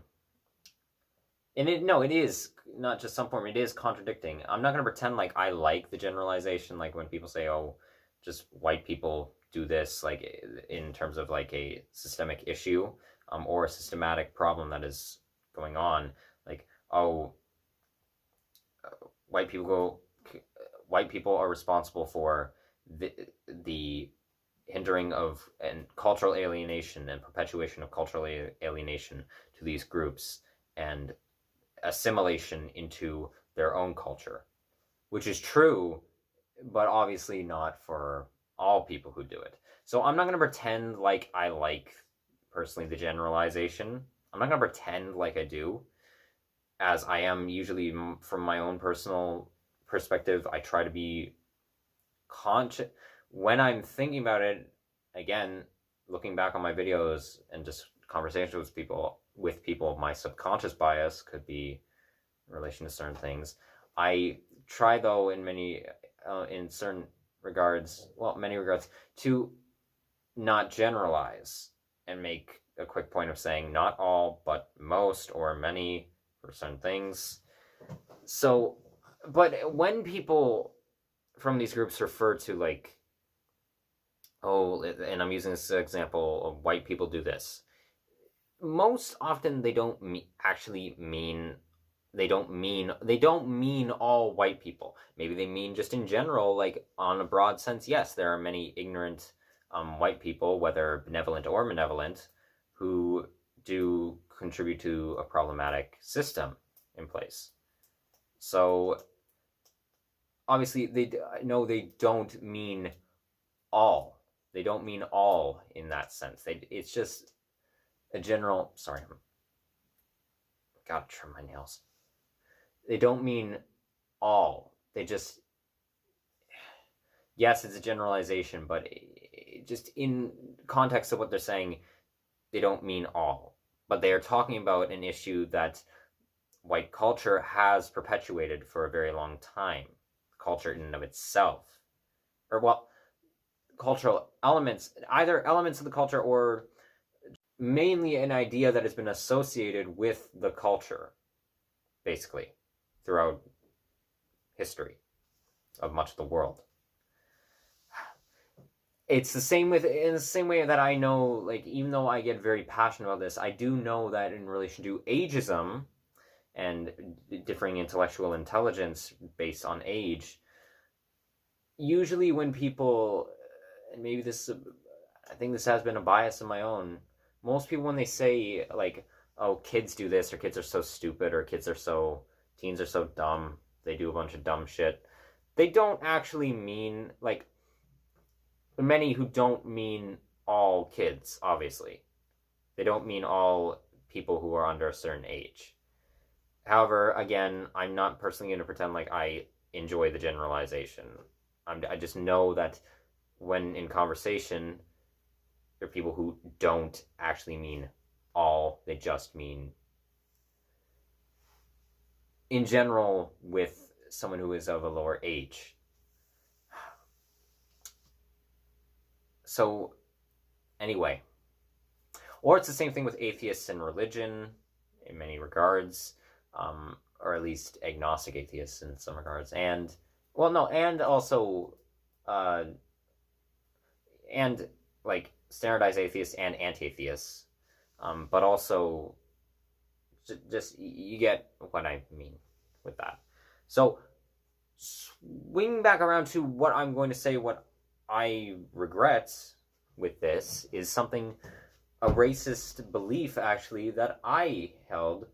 And it is not just some form, it is contradicting. I'm not going to pretend like I like the generalization, like when people say, oh, just white people do this, like in terms of like a systemic issue, or a systematic problem that is going on, like, oh, white people are responsible for the hindering of and cultural alienation and perpetuation of cultural alienation to these groups and assimilation into their own culture, which is true, but obviously not for all people who do it. So I'm not going to pretend like I like personally the generalization. I'm not going to pretend like I do, as I am usually from my own personal perspective. I try to be conscious when I'm thinking about it. Again, looking back on my videos and just conversations with people, my subconscious bias could be in relation to certain things. I try, though, in many in certain regards, well, many regards, to not generalize and make a quick point of saying not all, but most or many for certain things. So, but when people from these groups refer to like, oh, and I'm using this example of white people do this, most often they don't actually mean they don't mean all white people. Maybe they mean just in general, like on a broad sense. Yes, there are many ignorant white people, whether benevolent or malevolent, who do contribute to a problematic system in place. So obviously, they don't mean all. They don't mean all in that sense. It's just a general. Sorry, I gotta trim my nails. They don't mean all. They just, yes, it's a generalization, but just in context of what they're saying, they don't mean all. But they are talking about an issue that white culture has perpetuated for a very long time. Culture in and of itself. Or, well, cultural elements, either elements of the culture or mainly an idea that has been associated with the culture, basically, throughout history of much of the world. It's the same in the same way that I know, like, even though I get very passionate about this, I do know that in relation to ageism and differing intellectual intelligence based on age, usually when people, and maybe this, I think this has been a bias of my own, most people when they say, like, oh, kids do this, or kids are so stupid, or teens are so dumb, they do a bunch of dumb shit, they don't actually mean, like, many who don't mean all kids, obviously. They don't mean all people who are under a certain age. However, again, I'm not personally going to pretend like I enjoy the generalization. I just know that when in conversation, there are people who don't actually mean all, they just mean in general with someone who is of a lower age. So, anyway. Or it's the same thing with atheists and religion in many regards, or at least agnostic atheists in some regards. And, well, no, and also, and like standardized atheists and anti-atheists, but also just you get what I mean with that. So swing back around to what I'm going to say, what I regret with this is something, a racist belief actually that I held.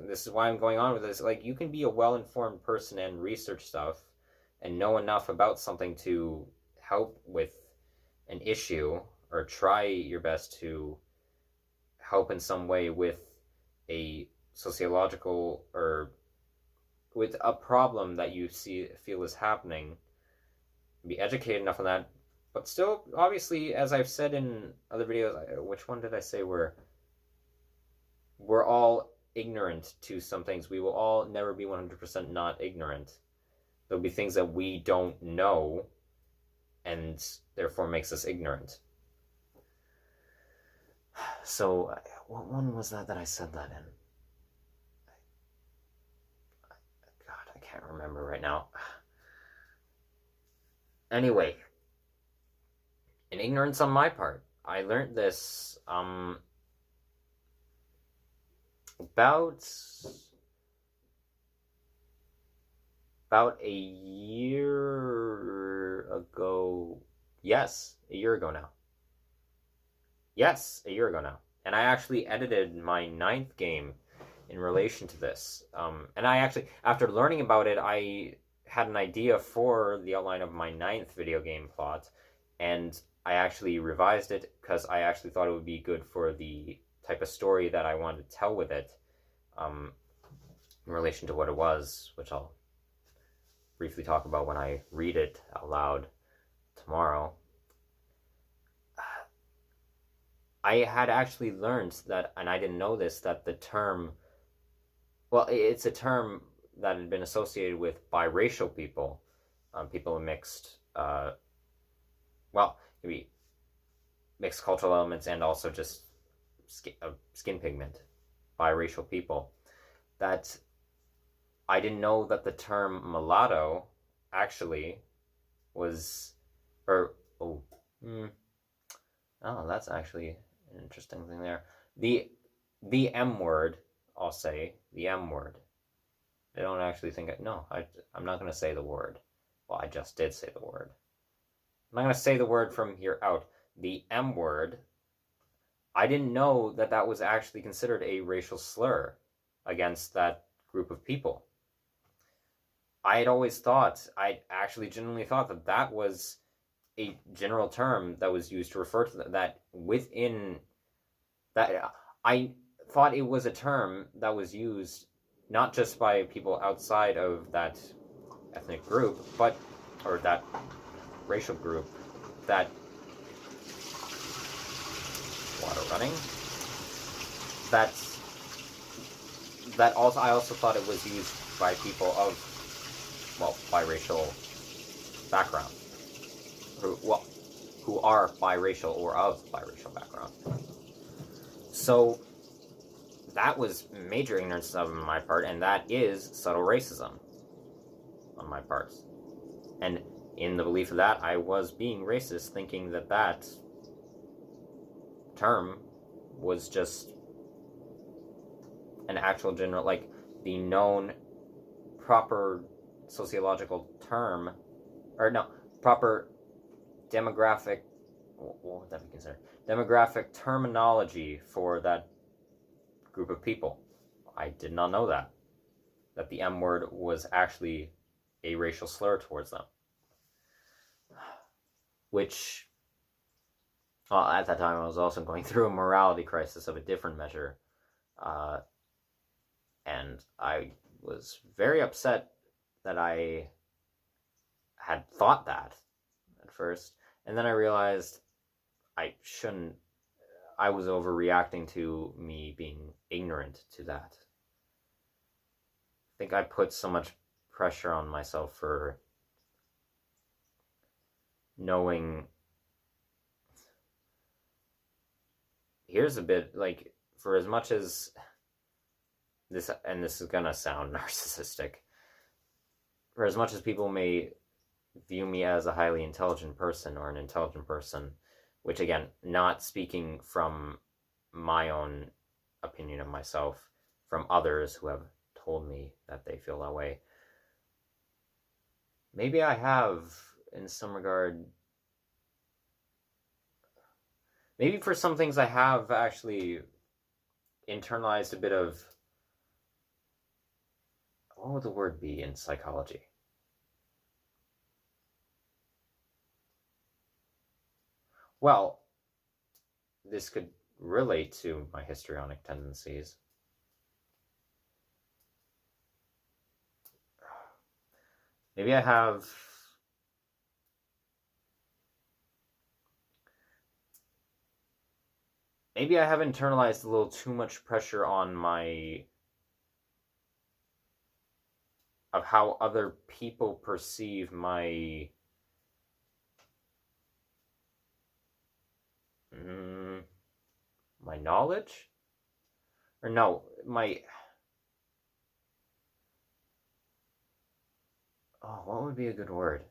This is why I'm going on with this. Like, you can be a well-informed person and research stuff and know enough about something to help with an issue or try your best to help in some way with a sociological or with a problem that you feel is happening, be educated enough on that, but still, obviously, as I've said in other videos, which one did I say we're all ignorant to some things. We will all never be 100% not ignorant. There'll be things that we don't know and therefore makes us ignorant. So, what one was that I said that in? God, I can't remember right now. Anyway, an ignorance on my part. I learned this about a year ago. Yes, a year ago now. Yes, a year ago now. And I actually edited my 9th game in relation to this. And I actually, after learning about it, I had an idea for the outline of my 9th video game plot, and I actually revised it because I actually thought it would be good for the type of story that I wanted to tell with it, in relation to what it was, which I'll briefly talk about when I read it out loud tomorrow. I had actually learned that, and I didn't know this, that the term, well, it's a term that had been associated with biracial people, people with mixed, well, maybe mixed cultural elements and also just skin pigment, biracial people, that I didn't know that the term mulatto actually was, or, oh, oh, that's actually an interesting thing there. The M word, I'll say, the M word. I don't actually think, no, I'm not going to say the word. Well, I just did say the word. I'm not going to say the word from here out. The M word, I didn't know that that was actually considered a racial slur against that group of people. I actually genuinely thought that that was a general term that was used to refer to that within that. I thought it was a term that was used not just by people outside of that ethnic group, or that racial group, that water running. That also, I also thought it was used by people of, well, biracial background, who are biracial or of biracial background. So that was major ignorance on my part, and that is subtle racism on my part. And in the belief of that, I was being racist, thinking that that term was just an actual general, like the known proper sociological term, or no, proper demographic, what would that be considered? Demographic terminology for that group of people. I did not know that the M word was actually a racial slur towards them. Which, well, at that time I was also going through a morality crisis of a different measure. And I was very upset that I had thought that at first. And then I realized I was overreacting to me being ignorant to that. I think I put so much pressure on myself for knowing. Here's a bit, like, for as much as this, and this is gonna sound narcissistic, for as much as people may view me as a highly intelligent person or an intelligent person, which, again, not speaking from my own opinion of myself, from others who have told me that they feel that way, maybe I have, in some regard, maybe for some things I have actually internalized a bit of, what would the word be in psychology? Well, this could relate to my histrionic tendencies. Maybe I have internalized a little too much pressure on of how other people perceive my knowledge, or no, what would be a good word?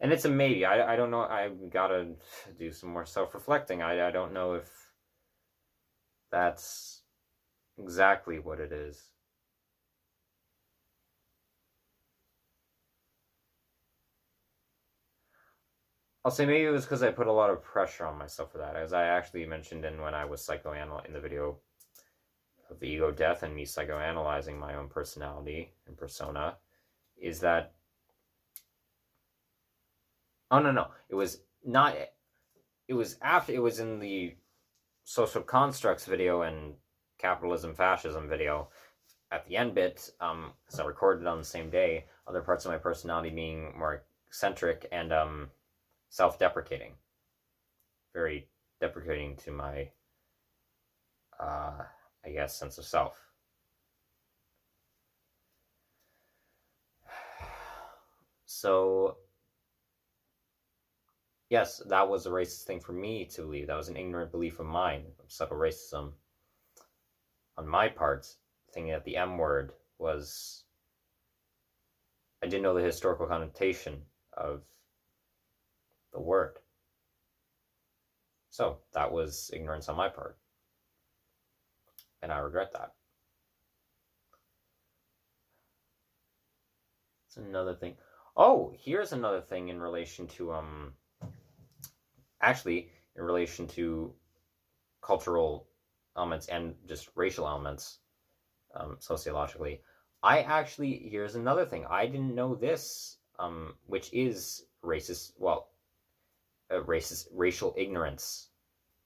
And it's a maybe. I don't know. I've got to do some more self-reflecting. I don't know if that's exactly what it is. I'll say maybe it was because I put a lot of pressure on myself for that, as I actually mentioned when I was in the video of the ego death and me psychoanalyzing my own personality and persona, is that, oh no, it was not, it was after, it was in the social constructs video and capitalism fascism video at the end bit, because I recorded on the same day, other parts of my personality being more eccentric and self-deprecating, very deprecating to my I guess sense of self. So, yes, that was a racist thing for me to believe. That was an ignorant belief of mine, of subtle racism on my part, thinking that the M word was. I didn't know the historical connotation of the word. So, that was ignorance on my part. And I regret that. It's another thing. Oh, here's another thing in relation to actually in relation to cultural elements and just racial elements, sociologically. Here's another thing. I didn't know this, which is racist. Well, racist racial ignorance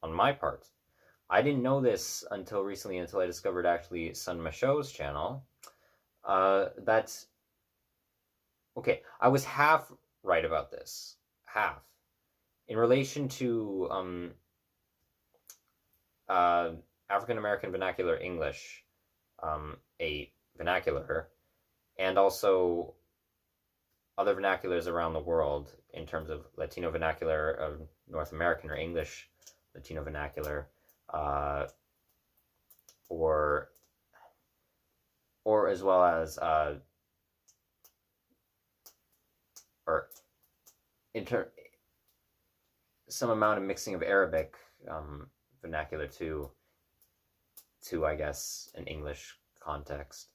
on my part. I didn't know this until recently, until I discovered actually Sun Masho's channel. That's okay. I was half right about this. Half. In relation to African American vernacular English, a vernacular, and also other vernaculars around the world in terms of Latino vernacular of North American or English Latino vernacular, or as well as or some amount of mixing of Arabic vernacular to I guess an English context.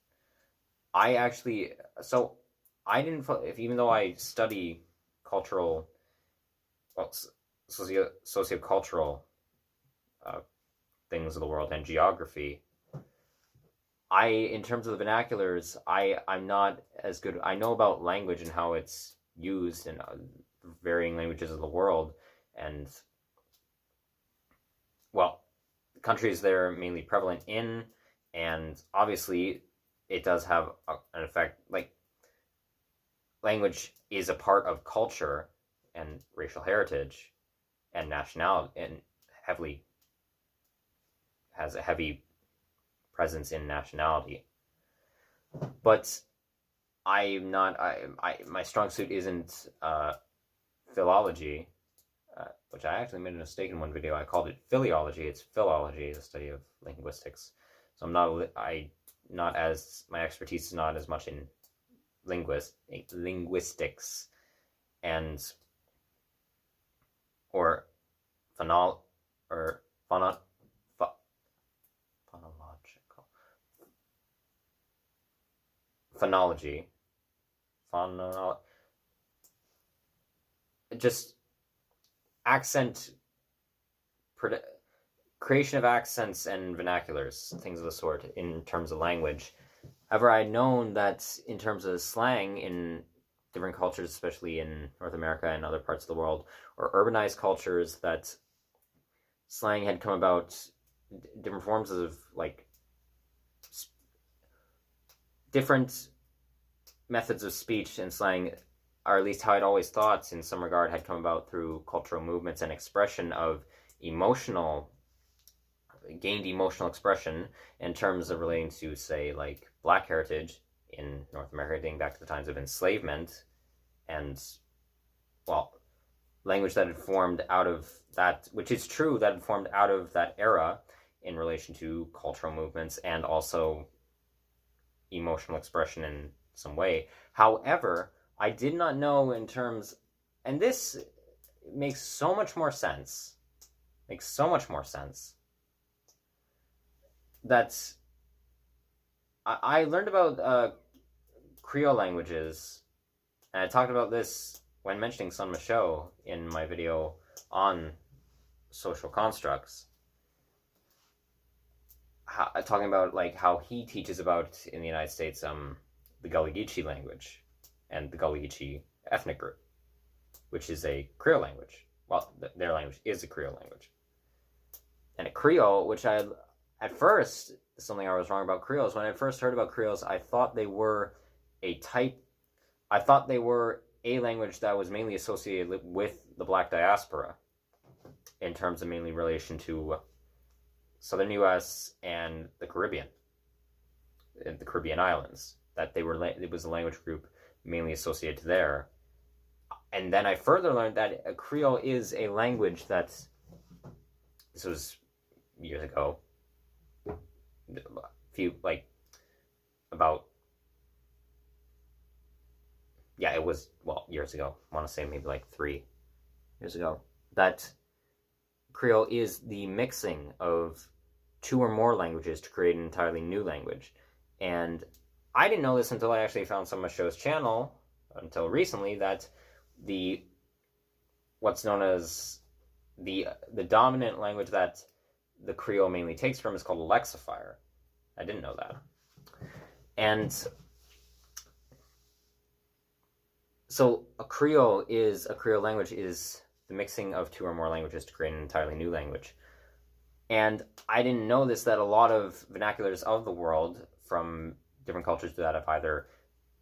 I didn't, even though I study cultural, well, sociocultural things of the world and geography, in terms of the vernaculars, I'm not as good. I know about language and how it's used in varying languages of the world, and well, countries they're mainly prevalent in, and obviously it does have an effect. Like, language is a part of culture and racial heritage and nationality, and has a heavy presence in nationality. But I'm not. My strong suit isn't philology, which I actually made a mistake in one video. I called it philology. It's philology, the study of linguistics. So my expertise is not as much in linguistics and or phonological phonology, just accent, creation of accents and vernaculars, things of the sort in terms of language. However, I'd known that in terms of slang in different cultures, especially in North America and other parts of the world, or urbanized cultures, that slang had come about, different forms of, like, different methods of speech and slang, or at least how I'd always thought in some regard, had come about through cultural movements and expression of gained emotional expression in terms of relating to, say, like Black heritage in North America, dating back to the times of enslavement, and, well, language that had formed out of that, which is true, that had formed out of that era in relation to cultural movements and also emotional expression in some way. However, I did not know in terms, and this makes so much more sense, that I learned about Creole languages, and I talked about this when mentioning Sun Masho in my video on social constructs, talking about like how he teaches about in the United States the Gullah Geechee language and the Gullah Geechee ethnic group, which is a Creole language. Well, their language is a Creole language. And a Creole, which at first, something I was wrong about Creoles, when I first heard about Creoles, I thought they were a language that was mainly associated with the Black diaspora in terms of mainly relation to southern U.S. and the Caribbean islands, that it was a language group mainly associated there, And then I further learned that Creole is a language that's, this was years ago, about, yeah, it was, well, years ago. I want to say maybe like 3 years ago. That Creole is the mixing of two or more languages to create an entirely new language. And I didn't know this until I actually found Summer Show's channel, until recently, that the what's known as the dominant language that the Creole mainly takes from is called a lexifier. I didn't know that. And so a Creole language is the mixing of two or more languages to create an entirely new language. And I didn't know this, that a lot of vernaculars of the world from different cultures that have either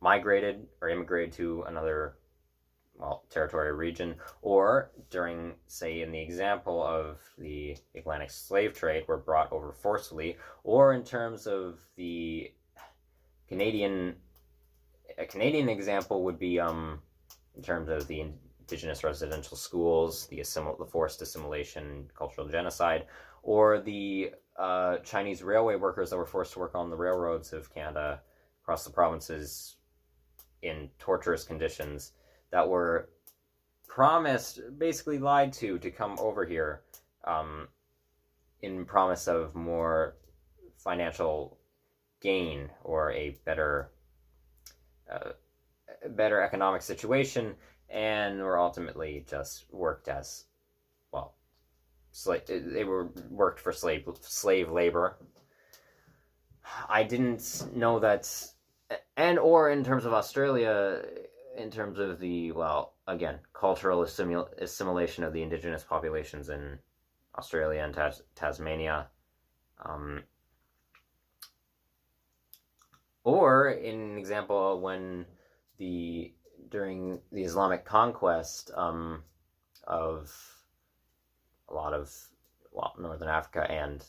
migrated or immigrated to another, well, territory or region, or during, say, in the example of the Atlantic slave trade, were brought over forcefully, or in terms of the Canadian, a Canadian example would be in terms of the indigenous residential schools, the forced assimilation, cultural genocide, or the Chinese railway workers that were forced to work on the railroads of Canada across the provinces in torturous conditions, that were promised, basically lied to come over here in promise of more financial gain or a better economic situation, and were ultimately just worked as, well, they were worked for slave labor. I didn't know that, or in terms of Australia, in terms of the, well, again, cultural assimilation of the indigenous populations in Australia and Tasmania, or in an example when during the Islamic conquest of a lot of, well, Northern Africa and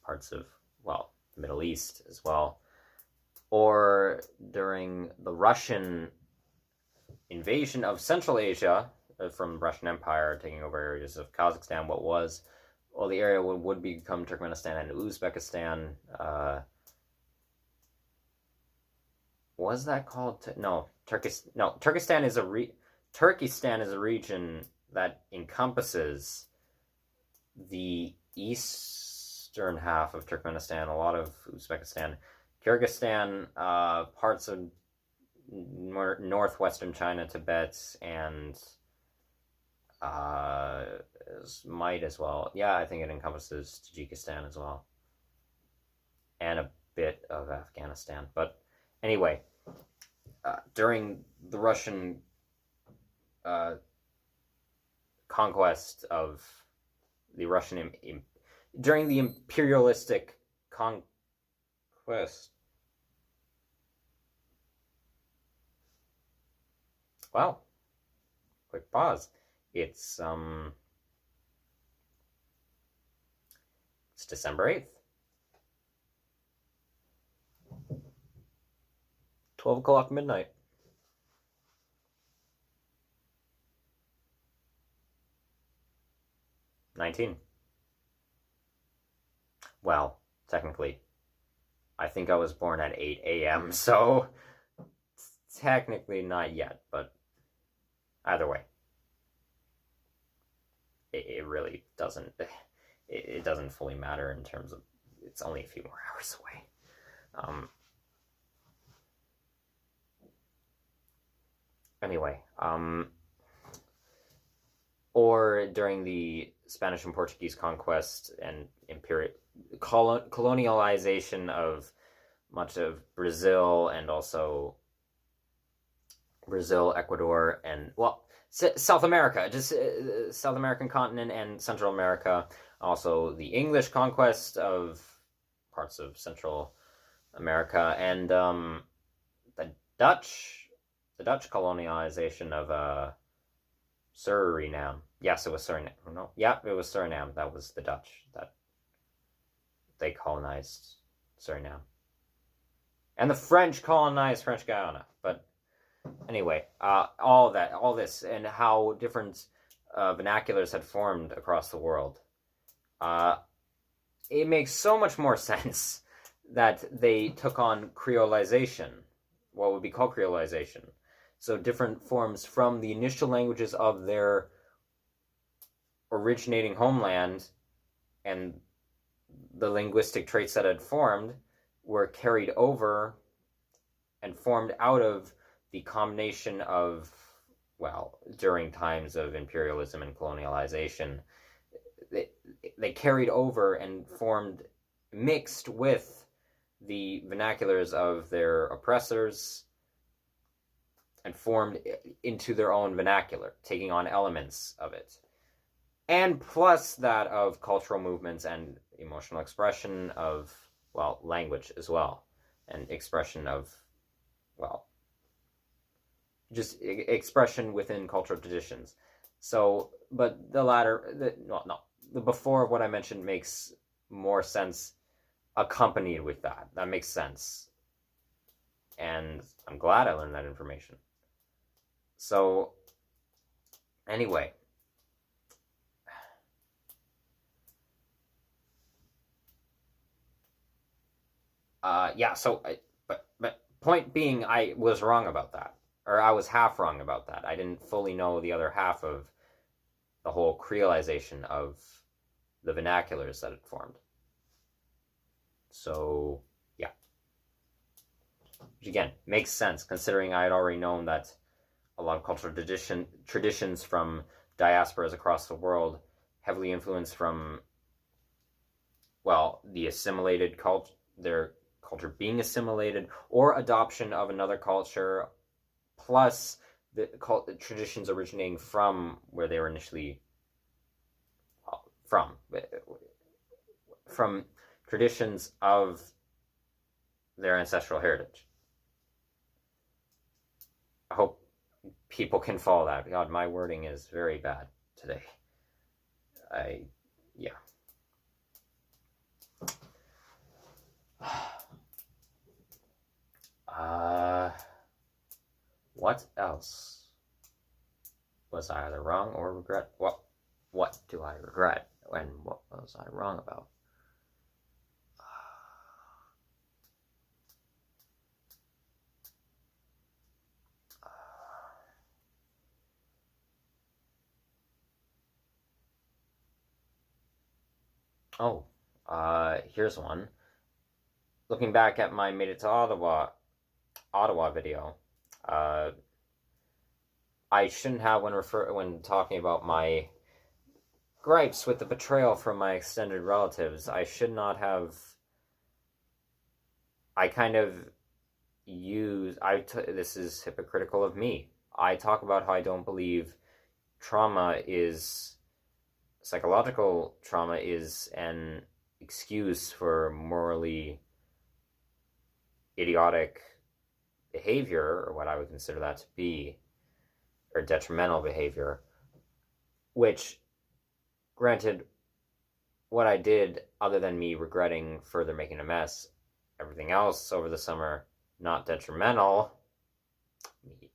parts of, well, the Middle East as well, or during the Russian invasion of Central Asia from the Russian Empire, taking over areas of Kazakhstan, the area would become Turkmenistan and Uzbekistan. Was that called? Turkestan is Turkestan is a region that encompasses the eastern half of Turkmenistan, a lot of Uzbekistan, Kyrgyzstan, parts of northwestern China, Tibet, and might as well. Yeah, I think it encompasses Tajikistan as well, and a bit of Afghanistan. But anyway, during the Russian conquest of the Russian during the imperialistic conquest. Wow. Quick pause. It's December 8th. 12 o'clock midnight. $19. Well, technically, I think I was born at 8 a.m., so technically not yet, but either way, it really doesn't, it doesn't fully matter in terms of, it's only a few more hours away. Anyway, or during the Spanish and Portuguese conquest and colonialization of much of Brazil, and also Brazil, Ecuador, and, well, South America, just South American continent and Central America. Also the English conquest of parts of Central America, and the Dutch colonialization of Suriname. Yes, it was Suriname. No, yeah, it was Suriname. That was the Dutch that they colonized Suriname, and the French colonized French Guiana. But Anyway, all this, and how different vernaculars had formed across the world. Uh, it makes so much more sense that they took on creolization, what would be called creolization. So different forms from the initial languages of their originating homeland, and the linguistic traits that had formed were carried over and formed out of the combination of, well, during times of imperialism and colonialization, they, they carried over and formed, mixed with the vernaculars of their oppressors, and formed into their own vernacular, taking on elements of it. And plus that of cultural movements and emotional expression of, well, language as well, and expression of, well, just expression within cultural traditions. So, but the latter, the before of what I mentioned makes more sense accompanied with that. That makes sense. And I'm glad I learned that information. So, anyway. Yeah, so, but point being, I was wrong about that. Or I was half wrong about that. I didn't fully know the other half of the whole creolization of the vernaculars that it formed. So, yeah. Which again, makes sense considering I had already known that a lot of cultural traditions from diasporas across the world heavily influenced from, well, the assimilated culture, their culture being assimilated, or adoption of another culture, plus the traditions originating from where they were initially from traditions of their ancestral heritage. I hope people can follow that. God, my wording is very bad today. Yeah. What else was I either wrong or regret? What do I regret, and what was I wrong about? Here's one. Looking back at my Made It to Ottawa video, I shouldn't have, when talking about my gripes with the betrayal from my extended relatives, I should not have. I kind of this is hypocritical of me. I talk about how I don't believe psychological trauma is an excuse for morally idiotic behavior, or what I would consider that to be, or detrimental behavior, which, granted, what I did, other than me regretting further making a mess, everything else over the summer, not detrimental, me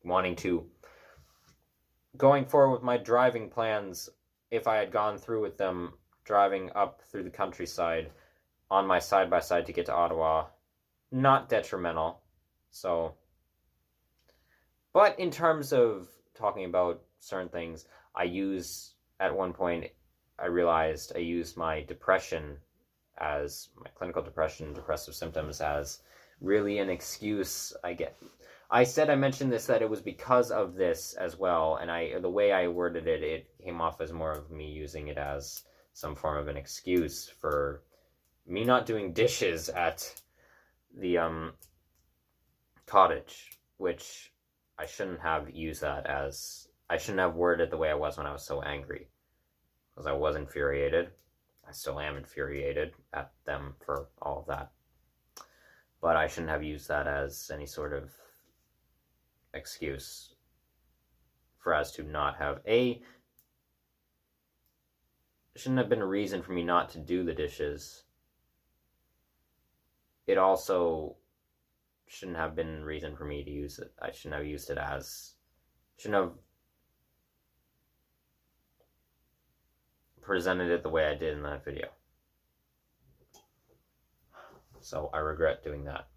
wanting to, going forward with my driving plans, if I had gone through with them, driving up through the countryside on my side-by-side to get to Ottawa, not detrimental. So, but in terms of talking about certain things, at one point, I realized I used my depression, as my clinical depression, depressive symptoms, as really an excuse. I said, I mentioned this, that it was because of this as well, and the way I worded it, it came off as more of me using it as some form of an excuse for me not doing dishes at the cottage, which I shouldn't have used that as. I shouldn't have worded it the way I was when I was so angry, because I was infuriated. I still am infuriated at them for all of that, but I shouldn't have used that as any sort of excuse for us to not have shouldn't have been a reason for me not to do the dishes. It also shouldn't have been reason for me to use it. I shouldn't have used it as, shouldn't have presented it the way I did in that video. So I regret doing that.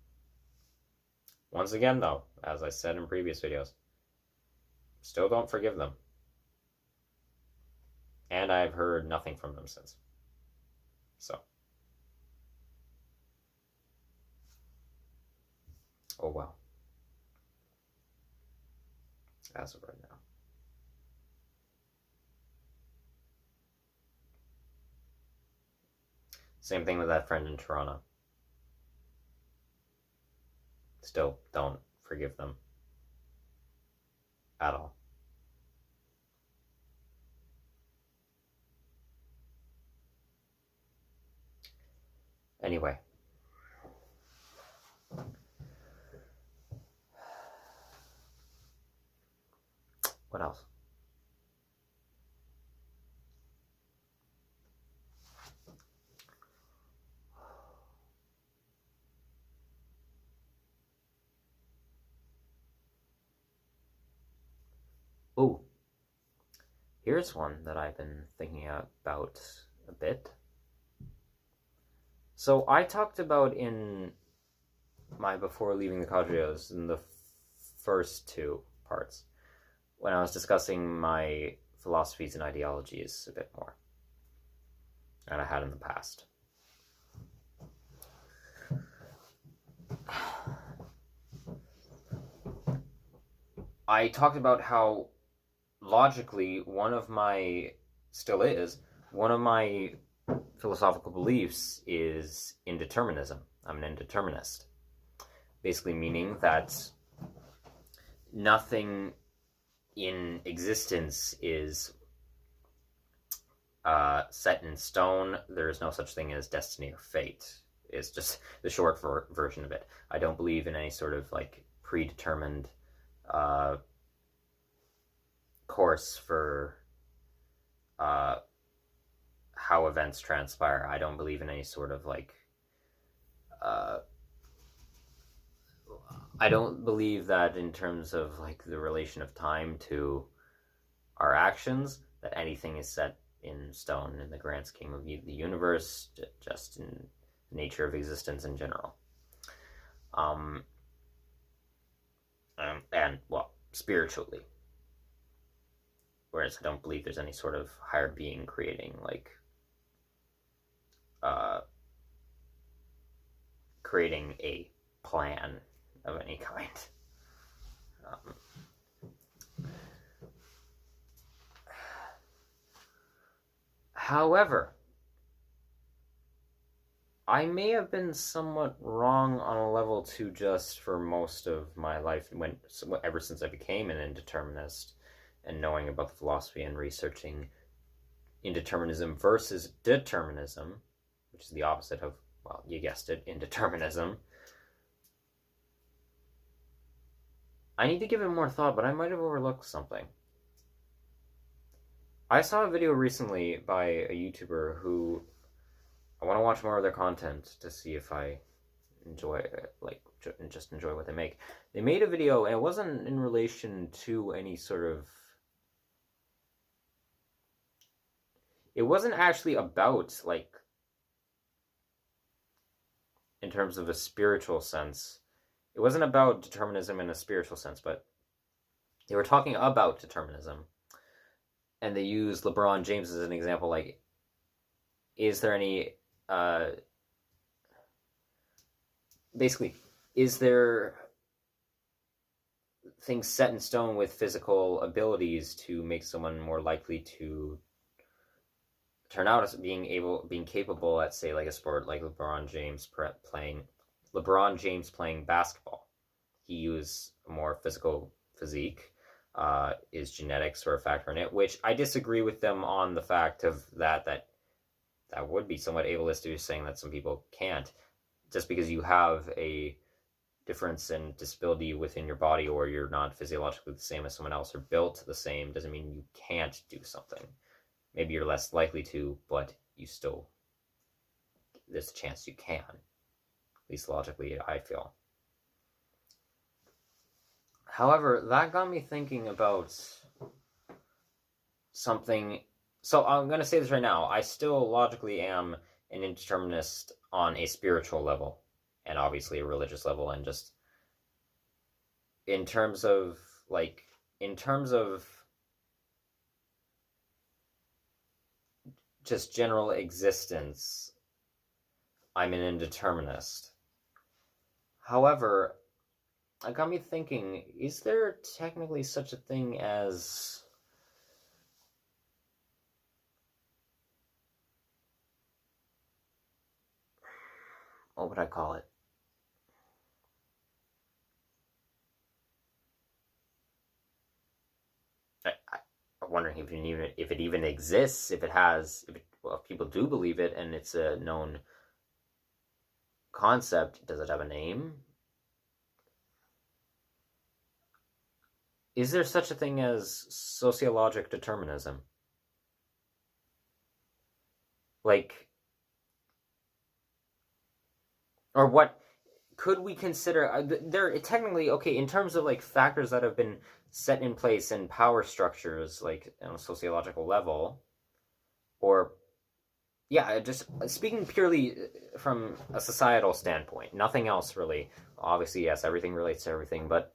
Once again, though, as I said in previous videos, still don't forgive them. And I've heard nothing from them since. So. Oh well. As of right now. Same thing with that friend in Toronto. Still don't forgive them at all. Anyway. What else? Ooh, here's one that I've been thinking about a bit. So I talked about in my Before Leaving the Cadrios in the first two parts, when I was discussing my philosophies and ideologies a bit more than I had in the past. I talked about how logically one of my philosophical beliefs is indeterminism. I'm an indeterminist. Basically meaning that nothing in existence is set in stone. There is no such thing as destiny or fate. It's just the short version of it. I don't believe in any sort of like predetermined course for how events transpire. I don't believe in any sort of like I don't believe that in terms of like the relation of time to our actions, that anything is set in stone in the grand scheme of the universe, just in the nature of existence in general. And well, spiritually. Whereas I don't believe there's any sort of higher being creating like creating a plan of any kind. However, I may have been somewhat wrong on a level 2 just for most of my life, ever since I became an indeterminist and knowing about the philosophy and researching indeterminism versus determinism, which is the opposite of, well, you guessed it, indeterminism. I need to give it more thought, but I might have overlooked something. I saw a video recently by a YouTuber who I want to watch more of their content to see if I enjoy it, just enjoy what they make. They made a video, and it wasn't in relation to any sort of... It wasn't actually about, like, in terms of a spiritual sense. It wasn't about determinism in a spiritual sense, but they were talking about determinism. And they used LeBron James as an example, like, is there any... basically, is there things set in stone with physical abilities to make someone more likely to turn out as being capable at, say, like a sport like LeBron James playing basketball? He used a more physical physique. Is genetics or a factor in it? Which I disagree with them on the fact of that would be somewhat ableist, saying that some people can't. Just because you have a difference in disability within your body, or you're not physiologically the same as someone else or built the same, doesn't mean you can't do something. Maybe you're less likely to, but there's a chance you can. At least logically, I feel. However, that got me thinking about something. So I'm going to say this right now. I still logically am an indeterminist on a spiritual level, and obviously a religious level, and just in terms of like in terms of just general existence, I'm an indeterminist. However, it got me thinking, is there technically such a thing as what would I call it? I'm wondering if it even exists, if people do believe it and it's a known concept, does it have a name? Is there such a thing as sociologic determinism? Like, or what could we consider? There technically, okay, in terms of like factors that have been set in place in power structures, like on a sociological level, or yeah, just speaking purely from a societal standpoint, nothing else really. Obviously, yes, everything relates to everything, but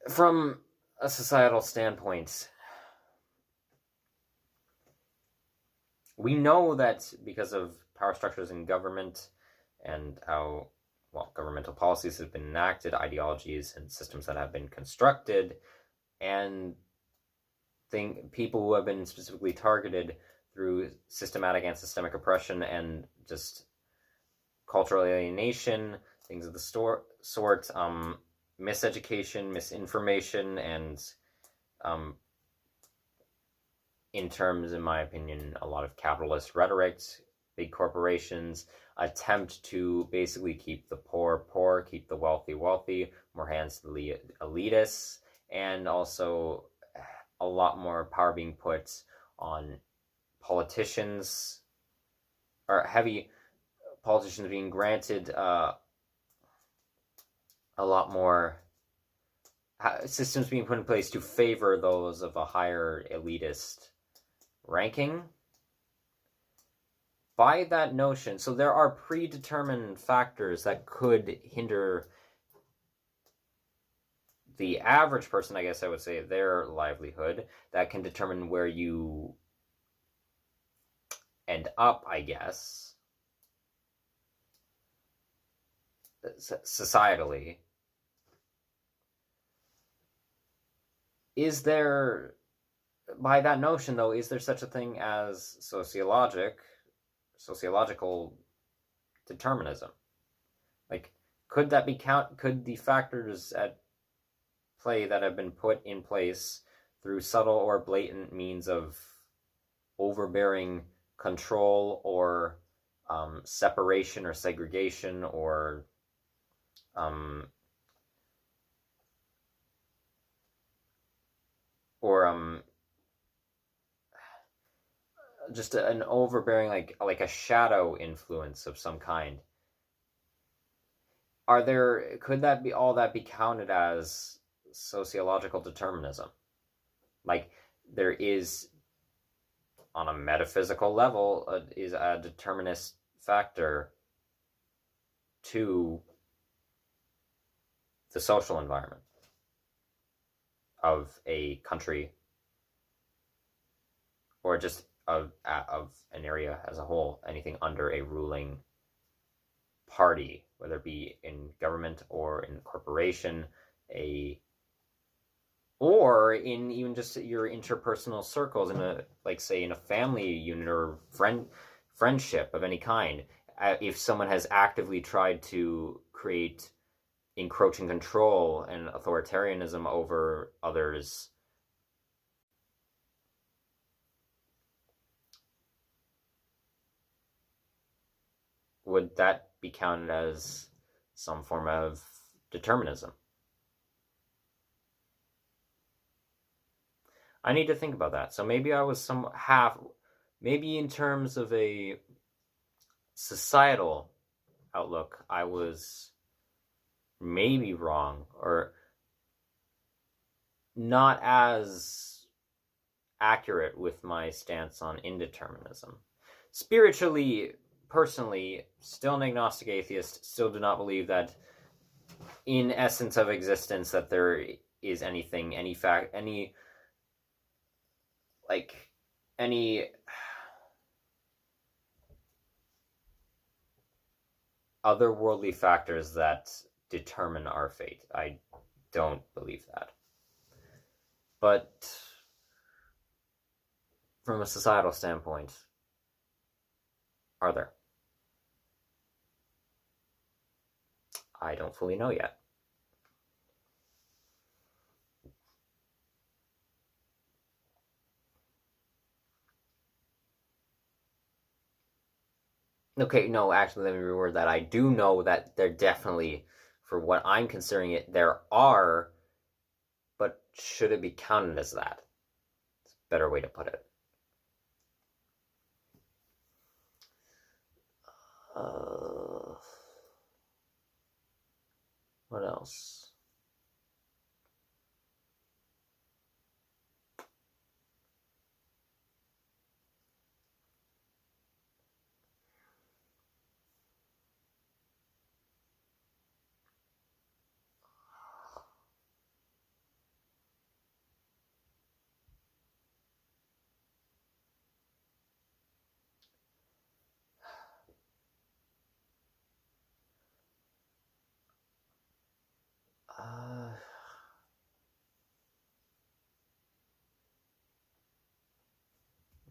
from a societal standpoint, we know that because of power structures in government and how governmental policies have been enacted, ideologies and systems that have been constructed, and people who have been specifically targeted through systematic and systemic oppression and just cultural alienation, things of the sort, miseducation, misinformation, and in terms, in my opinion, a lot of capitalist rhetoric, big corporations attempt to basically keep the poor poor, keep the wealthy wealthy, more hands to the elitists, and also a lot more power being put on politicians, or heavy politicians being granted a lot more systems being put in place to favor those of a higher elitist ranking. By that notion, so there are predetermined factors that could hinder the average person, I guess I would say, their livelihood, that can determine where you end up, I guess, societally. Is there, by that notion though, is there such a thing as sociological determinism? Like, could the factors at play that have been put in place through subtle or blatant means of overbearing control or separation or segregation or um, just an overbearing like a shadow influence of some kind, could that be counted as sociological determinism? Like, there is, on a metaphysical level, is a determinist factor to the social environment of a country, or just of an area as a whole, anything under a ruling party, whether it be in government or in corporation, or in even just your interpersonal circles, in a, like, say, in a family unit or friendship of any kind. If someone has actively tried to create encroaching control and authoritarianism over others, would that be counted as some form of determinism? I need to think about that. So maybe I was maybe in terms of a societal outlook, I was maybe wrong, or not as accurate with my stance on indeterminism. Spiritually, personally, still an agnostic atheist, still do not believe that in essence of existence that there is anything, any fact, any like any otherworldly factors that determine our fate. I don't believe that. But from a societal standpoint, are there? I don't fully know yet. Okay, no, actually, let me reword that. I do know that there definitely, for what I'm considering it, there are, but should it be counted as that? It's a better way to put it. What else?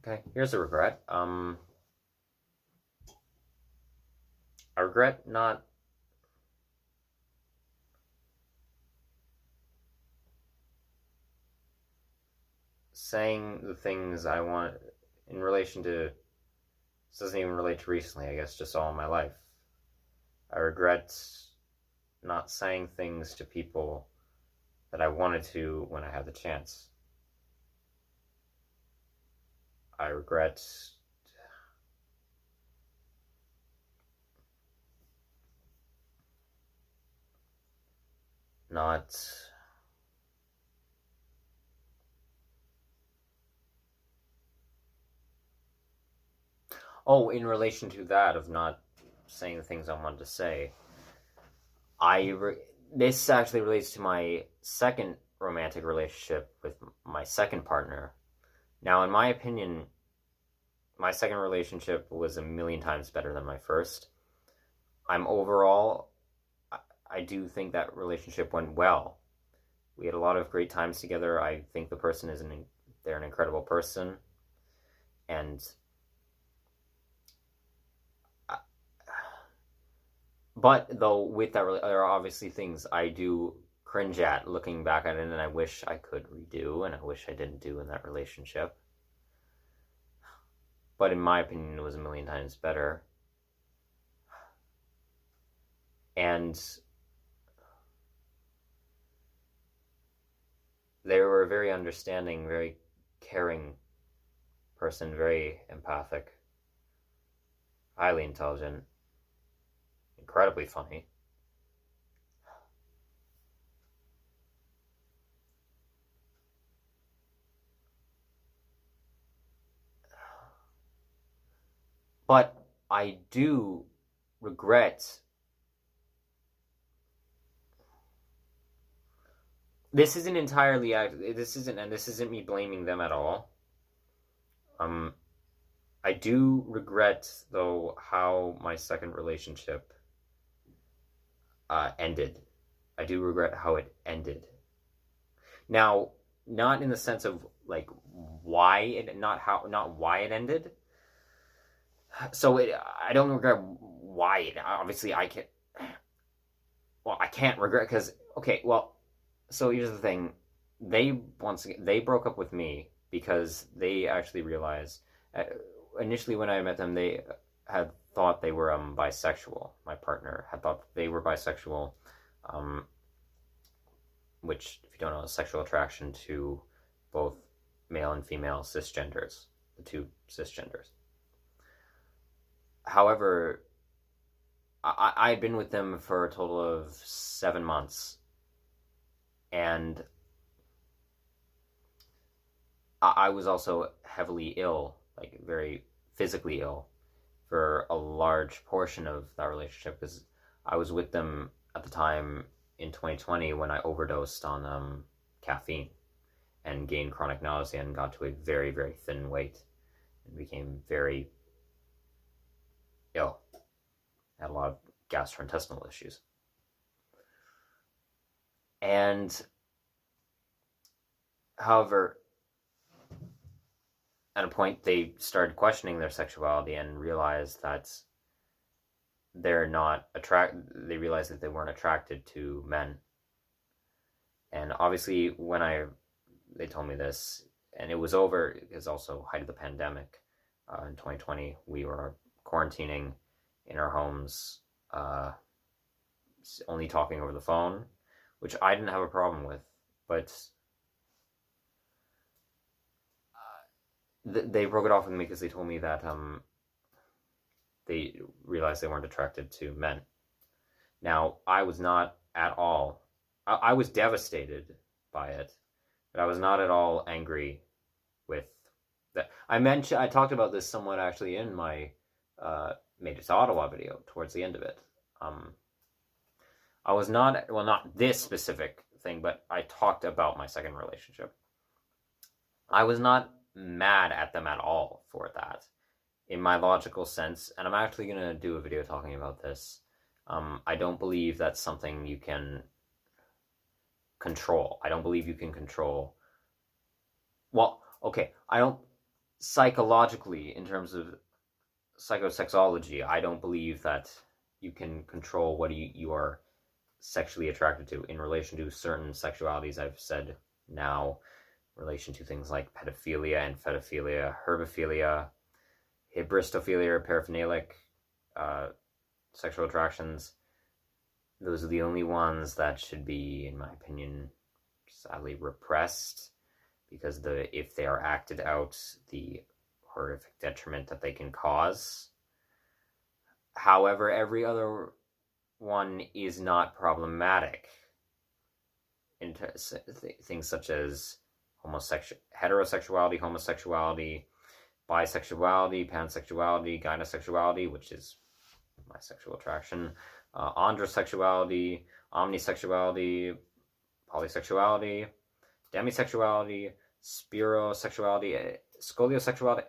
Okay, here's a regret. I regret not saying the things I want in relation to. This doesn't even relate to recently, I guess, just all my life. I regret not saying things to people that I wanted to when I had the chance. I regret not in relation to that of not saying the things I wanted to say, this actually relates to my second romantic relationship with my second partner. Now, in my opinion, my second relationship was a million times better than my first. I do think that relationship went well. We had a lot of great times together. I think the person they're an incredible person, and but though with that, there are obviously things I do cringe at looking back at it, and I wish I could redo, and I wish I didn't do in that relationship. But in my opinion, it was a million times better. And they were a very understanding, very caring person, very empathic, highly intelligent, incredibly funny. But I do regret. This isn't entirely. This isn't me blaming them at all. Um, I do regret though how my second relationship ended. I do regret how it ended. Now, not in the sense of like not why it ended. So I don't regret why it. Obviously, I can. Well, I can't regret because okay. Well, so here's the thing. Once again they broke up with me because they actually realized. Initially, when I met them, they had thought they were bisexual. My partner had thought they were bisexual, um, which, if you don't know, is sexual attraction to both male and female cisgenders, the two cisgenders. However, I had been with them for a total of 7 months, and I was also heavily ill, like very physically ill, for a large portion of that relationship because I was with them at the time in 2020 when I overdosed on caffeine and gained chronic nausea and got to a very, very thin weight and became very ill. Had a lot of gastrointestinal issues. And however, at a point they started questioning their sexuality and realized that they realized that they weren't attracted to men. And obviously they told me this and it was over because also height of the pandemic in 2020 we were quarantining in our homes, only talking over the phone, which I didn't have a problem with, but they broke it off with me because they told me that they realized they weren't attracted to men. Now, I was not at all. I was devastated by it, but I was not at all angry with that. I talked about this somewhat actually in my Made It to Ottawa video towards the end of it. I was not, well, not this specific thing, but I talked about my second relationship. I was not mad at them at all for that in my logical sense, and I'm actually going to do a video talking about this. I don't believe that's something you can control. I don't believe you can control. Well, okay, I don't psychologically, in terms of psychosexology, I don't believe that you can control what you are sexually attracted to in relation to certain sexualities. I've said now, in relation to things like pedophilia and pedophilia, herbophilia, hybristophilia, paraphilic sexual attractions. Those are the only ones that should be, in my opinion, sadly repressed, because if they are acted out, the horrific detriment that they can cause. However, every other one is not problematic. Things such as heterosexuality, homosexuality, bisexuality, pansexuality, gynosexuality, which is my sexual attraction, androsexuality, omnisexuality, polysexuality, demisexuality, spirosexuality, scoliosexuality,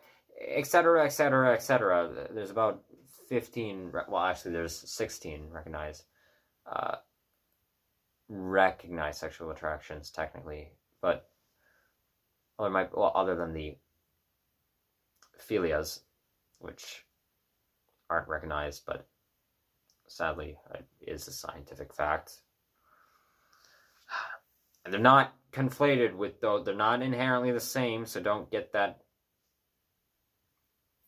etc., etc., etc. There's about 15, well, actually, there's 16 recognized sexual attractions, technically, but other than the philias, which aren't recognized, but sadly is a scientific fact. And they're not conflated with, though, they're not inherently the same, so don't get that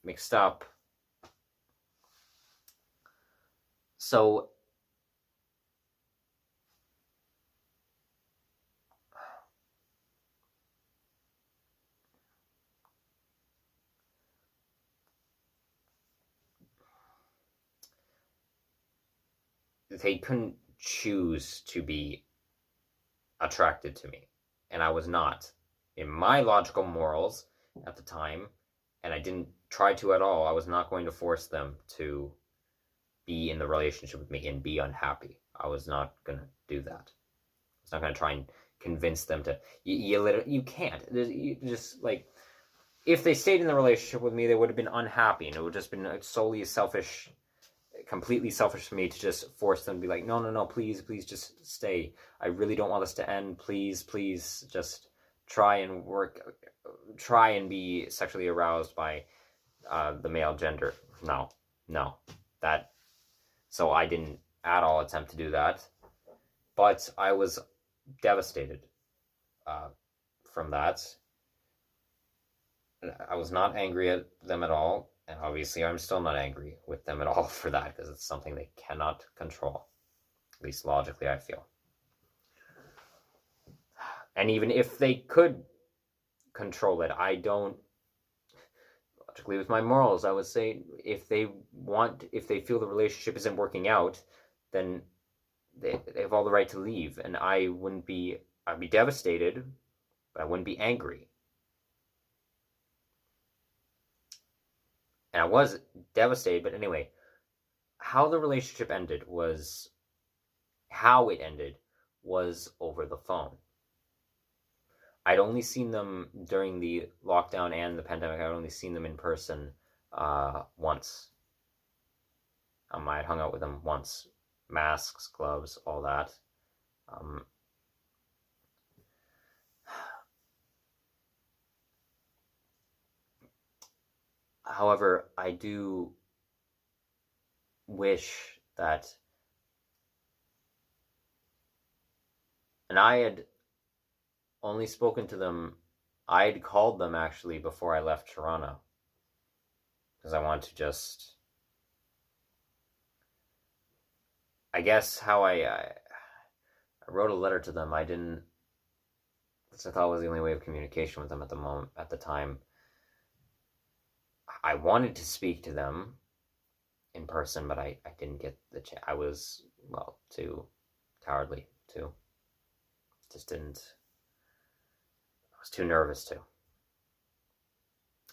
mixed up. So they couldn't choose to be attracted to me, and I was not. In my logical morals at the time, and I didn't try to at all, I was not going to force them to be in the relationship with me and be unhappy. I was not going to do that. I was not going to try and convince them to. You can't. You just, like, if they stayed in the relationship with me, they would have been unhappy, and it would have just been solely selfish, completely selfish for me to just force them to be like, no, please just stay. I really don't want this to end. Please just try and be sexually aroused by the male gender. No. So I didn't at all attempt to do that, but I was devastated from that. I was not angry at them at all, and obviously I'm still not angry with them at all for that, because it's something they cannot control, at least logically, I feel. And even if they could control it, I don't, logically with my morals, I would say if they feel the relationship isn't working out, then they have all the right to leave, and I'd be devastated, but I wouldn't be angry. And I was devastated, but anyway, how the relationship ended was how it ended was over the phone. I'd only seen them during the lockdown and the pandemic. I'd only seen them in person once. I had hung out with them once. Masks, gloves, all that. However, I do wish that, and I had only spoken to them, I had called them actually before I left Toronto, because I wanted to just, I guess how I wrote a letter to them. I didn't, because I thought it was the only way of communication with them at the moment, at the time. I wanted to speak to them in person, but I didn't get the chance. I was, well, too cowardly to. Just didn't. I was too nervous to.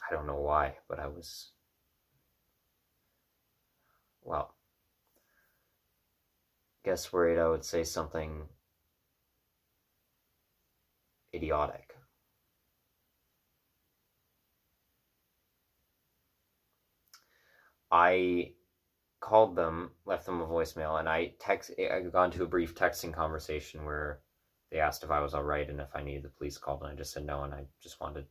I don't know why, but I was. Well, guess worried I would say something idiotic. I called them, left them a voicemail, and I got into a brief texting conversation where they asked if I was all right and if I needed the police called, and I just said no, and I just wanted to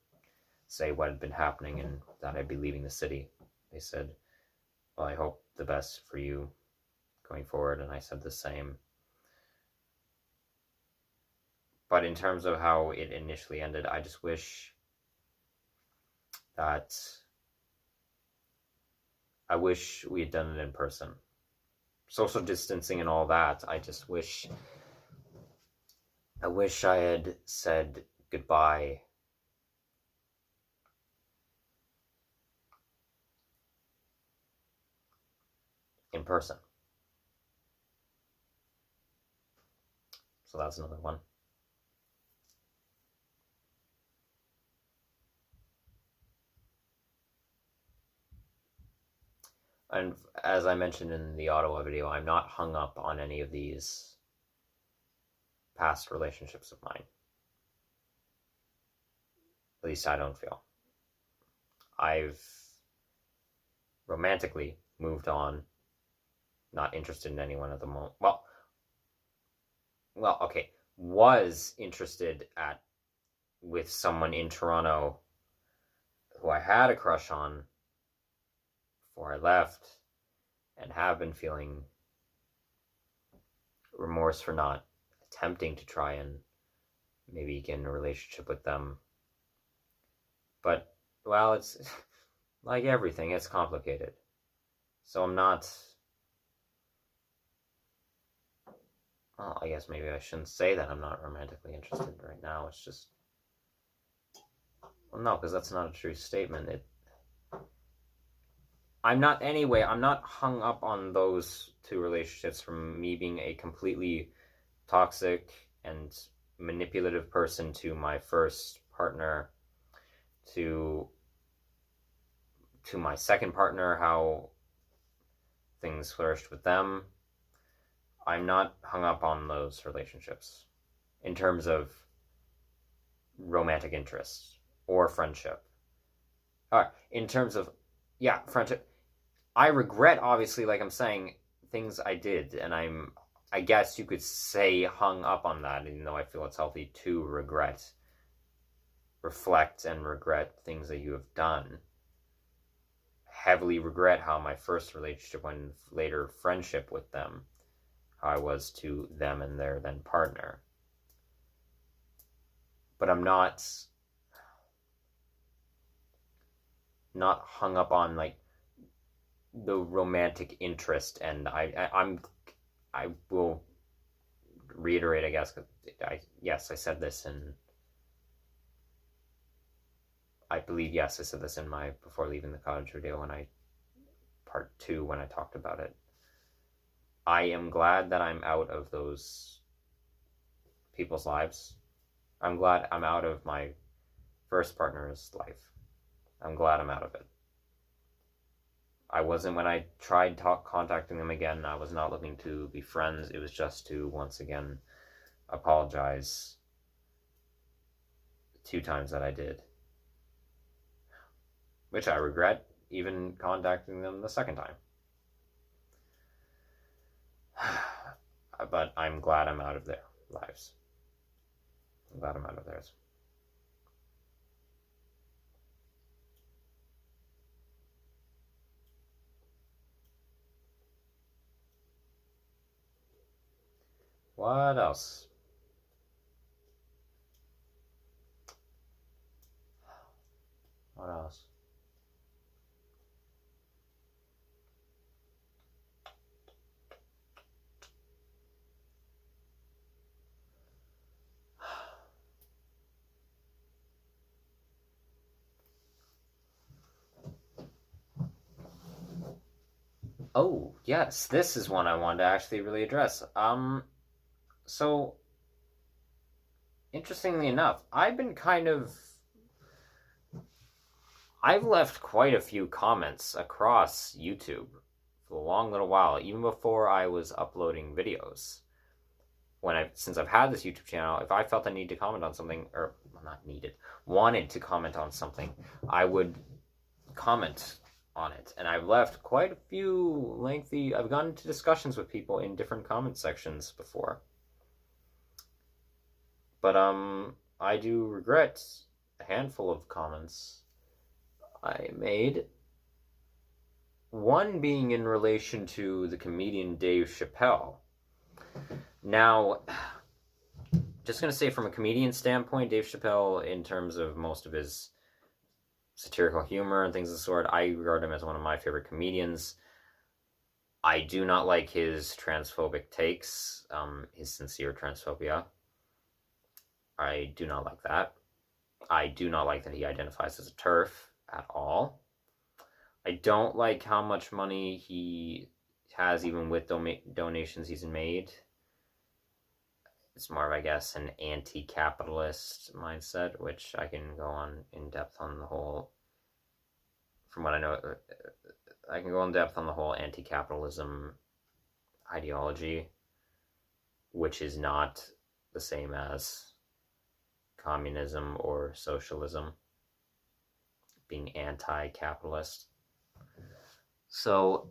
say what had been happening and that I'd be leaving the city. They said, well, I hope the best for you going forward, and I said the same. But in terms of how it initially ended, I just wish that we had done it in person. Social distancing and all that, I wish I had said goodbye in person. So that's another one. And as I mentioned in the Ottawa video, I'm not hung up on any of these past relationships of mine. At least I don't feel. I've romantically moved on, not interested in anyone at the moment. Well, okay, was interested with someone in Toronto who I had a crush on before I left, and have been feeling remorse for not attempting to try and maybe get in a relationship with them. But, well, it's like everything, it's complicated. So I'm not, well, I guess maybe I shouldn't say that I'm not romantically interested right now. It's just, well, no, because that's not a true statement. I'm not hung up on those two relationships from me being a completely toxic and manipulative person to my first partner, to my second partner, how things flourished with them. I'm not hung up on those relationships in terms of romantic interest or friendship. In terms of, yeah, friendship, I regret, obviously, like I'm saying, things I did, and I guess you could say hung up on that, even though I feel it's healthy to reflect and regret things that you have done. Heavily regret how my first relationship went, later friendship with them, how I was to them and their then partner. But I'm not hung up on like the romantic interest, and I will reiterate, I guess, I said this in, I believe, yes, I said this in my Before Leaving the Cottage video part 2 when I talked about it. I am glad that I'm out of those people's lives. I'm glad I'm out of my first partner's life. I'm glad I'm out of it. I wasn't, when I tried contacting them again, I was not looking to be friends. It was just to once again apologize 2 times that I did, which I regret even contacting them the second time. But I'm glad I'm out of their lives. I'm glad I'm out of theirs. What else? What else? Oh, yes, this is one I wanted to actually really address. So interestingly enough, I've left quite a few comments across YouTube for a long little while, even before I was uploading videos. Since I've had this YouTube channel, if I felt I needed to comment on something, or well, not needed, wanted to comment on something, I would comment on it. And I've left quite a few I've gone into discussions with people in different comment sections before. But I do regret a handful of comments I made. One being in relation to the comedian Dave Chappelle. Now, just going to say from a comedian standpoint, Dave Chappelle, in terms of most of his satirical humor and things of the sort, I regard him as one of my favorite comedians. I do not like his transphobic takes, his sincere transphobia. I do not like that. I do not like that he identifies as a TERF at all. I don't like how much money he has, even with donations he's made. It's more of, I guess, an anti-capitalist mindset, which I can go on in depth on the whole. From what I know, I can go in depth on the whole anti-capitalism ideology, which is not the same as communism or socialism, being anti-capitalist. So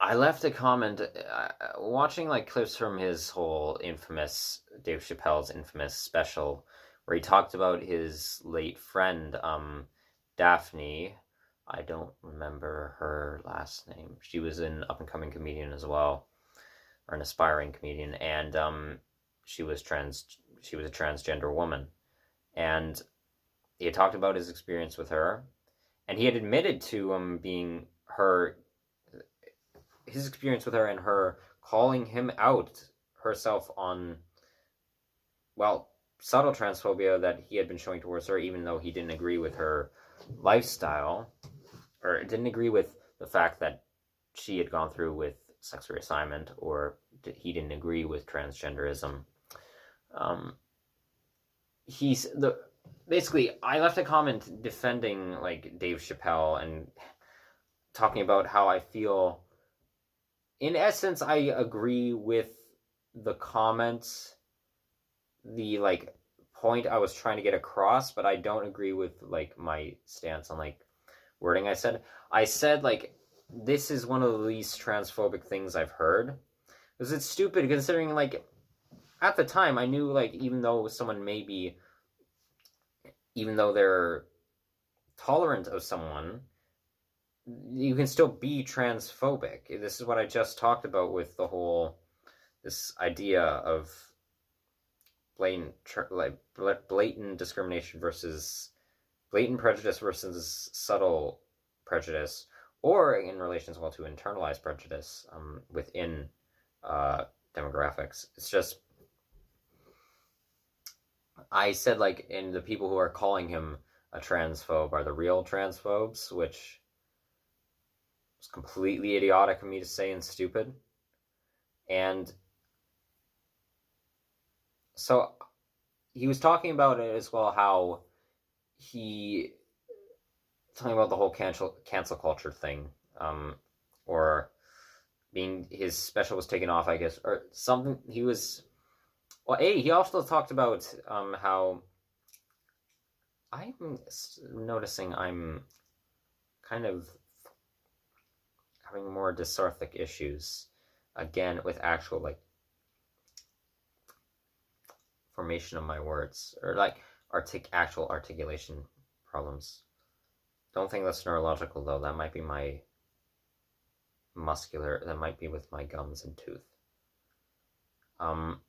I left a comment watching like clips from his whole infamous Dave Chappelle's infamous special, where he talked about his late friend Daphne. I don't remember her last name. She was an up and coming comedian as well, or an aspiring comedian, and she was a transgender woman, and he had talked about his experience with her, and he had admitted to being his experience with her, and her calling him out herself on, well, subtle transphobia that he had been showing towards her, even though he didn't agree with her lifestyle, or didn't agree with the fact that she had gone through with sex reassignment, or he didn't agree with transgenderism. Basically, I left a comment defending like Dave Chappelle and talking about how I feel, in essence, I agree with the comments, the like point I was trying to get across, but I don't agree with like my stance on like wording. I said like, this is one of the least transphobic things I've heard, because it's stupid considering like at the time I knew like even though they're tolerant of someone, you can still be transphobic. This is what I just talked about with this idea of blatant discrimination versus blatant prejudice versus subtle prejudice, or in relation as well to internalized prejudice within demographics. It's just, I said like, and the people who are calling him a transphobe are the real transphobes, which was completely idiotic of me to say and stupid. And So he was talking about it as well, how he talking about the whole cancel culture thing, or being his special was taken off, I guess, or something. He was well. He also talked about how I'm noticing I'm kind of having more dysorthic issues again with actual like formation of my words, or like actual articulation problems. Don't think that's neurological though. That might be my muscular. That might be with my gums and tooth. Um.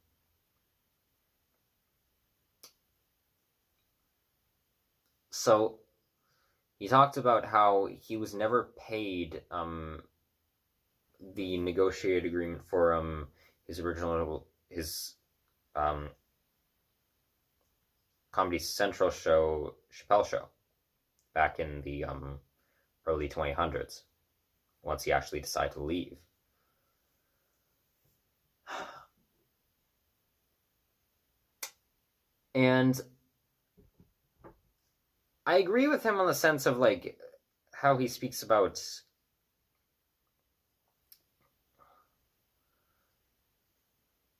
So he talked about how he was never paid the negotiated agreement for his Comedy Central show, Chappelle Show, back in the early 2000s, once he actually decided to leave. And I agree with him on the sense of like how he speaks about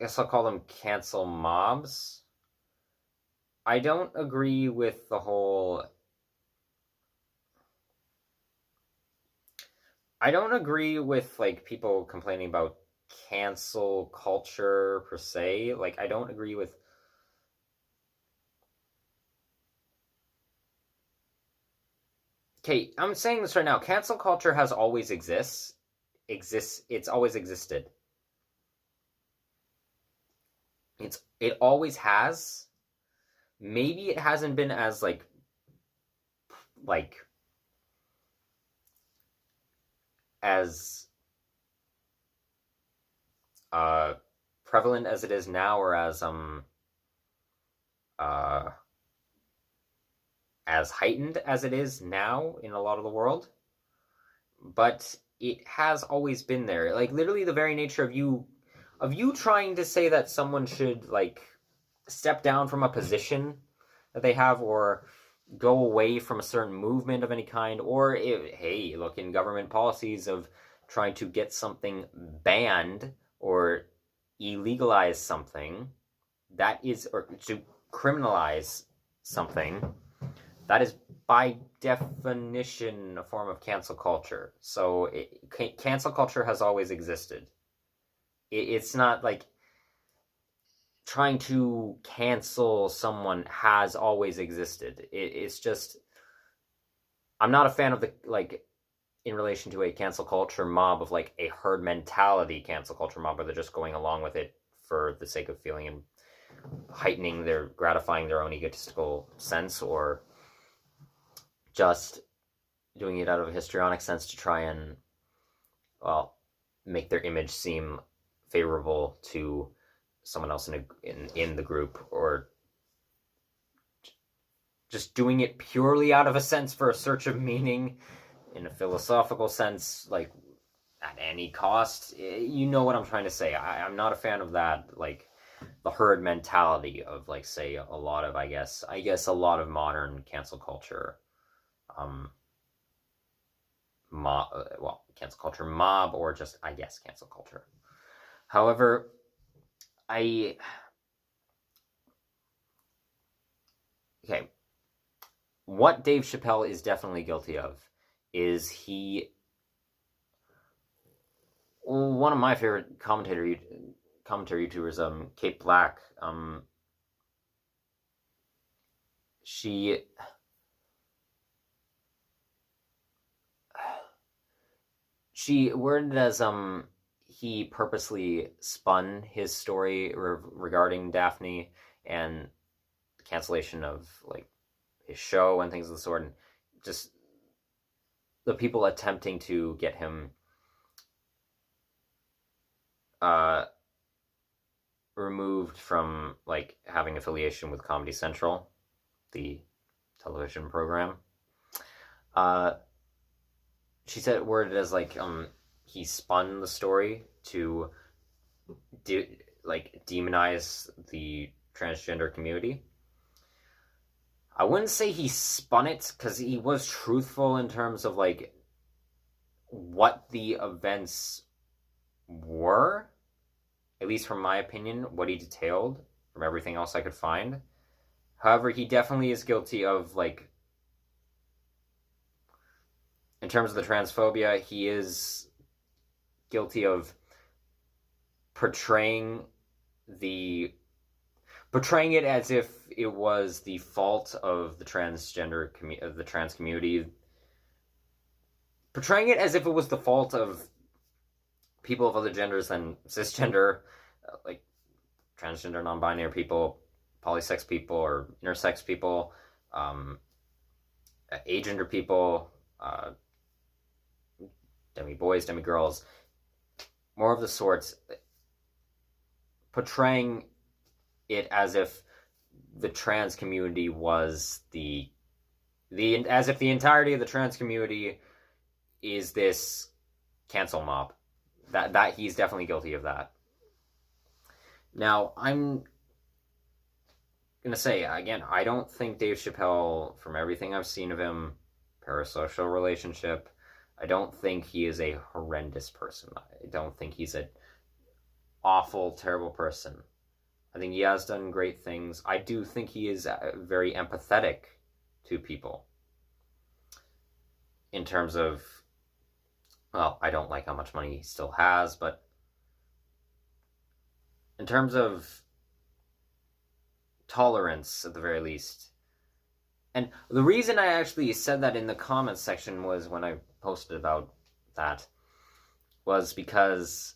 I guess I'll call them cancel mobs. I don't agree with the whole I don't agree with like people complaining about cancel culture per se. Like I don't agree with Okay, I'm saying this right now. Cancel culture has always it's always existed. It always has. Maybe it hasn't been as like as prevalent as it is now, or as heightened as it is now in a lot of the world, but it has always been there. Like literally the very nature of you trying to say that someone should like step down from a position that they have, or go away from a certain movement of any kind, or hey, look, in government policies of trying to get something banned or illegalize something, that is, or to criminalize something, that is by definition a form of cancel culture. So cancel culture has always existed. It's not like trying to cancel someone has always existed. It's just I'm not a fan of the like in relation to a cancel culture mob of like a herd mentality cancel culture mob where they're just going along with it for the sake of feeling and gratifying their own egotistical sense, or just doing it out of a histrionic sense to try and, well, make their image seem favorable to someone else in the group, or just doing it purely out of a sense for a search of meaning in a philosophical sense, like at any cost. You know what I'm trying to say. I'm not a fan of that, like the herd mentality of like, say, a lot of, I guess a lot of modern cancel culture, cancel culture mob, or just, I guess, cancel culture. However, what Dave Chappelle is definitely guilty of is one of my favorite commentary YouTubers, Kate Black, she worded as he purposely spun his story regarding Daphne and the cancellation of like his show and things of the sort, and just the people attempting to get him removed from like having affiliation with Comedy Central, the television program. She said it worded as like he spun the story to demonize the transgender community. I wouldn't say he spun it, because he was truthful in terms of like what the events were, at least from my opinion, what he detailed from everything else I could find. However, he definitely is guilty of, like, in terms of the transphobia, he is guilty of portraying it as if it was the fault of the trans community, portraying it as if it was the fault of people of other genders than cisgender, like transgender, non-binary people, polysex people, or intersex people, agender people, demi-boys, demi-girls, more of the sorts, portraying it as if the trans community was as if the entirety of the trans community is this cancel mob. That he's definitely guilty of that. Now, I'm gonna say again, I don't think Dave Chappelle, from everything I've seen of him, parasocial relationship, I don't think he is a horrendous person. I don't think he's an awful, terrible person. I think he has done great things. I do think he is very empathetic to people. In terms of, well, I don't like how much money he still has, but in terms of tolerance, at the very least. And the reason I actually said that in the comments section was when I posted about that, was because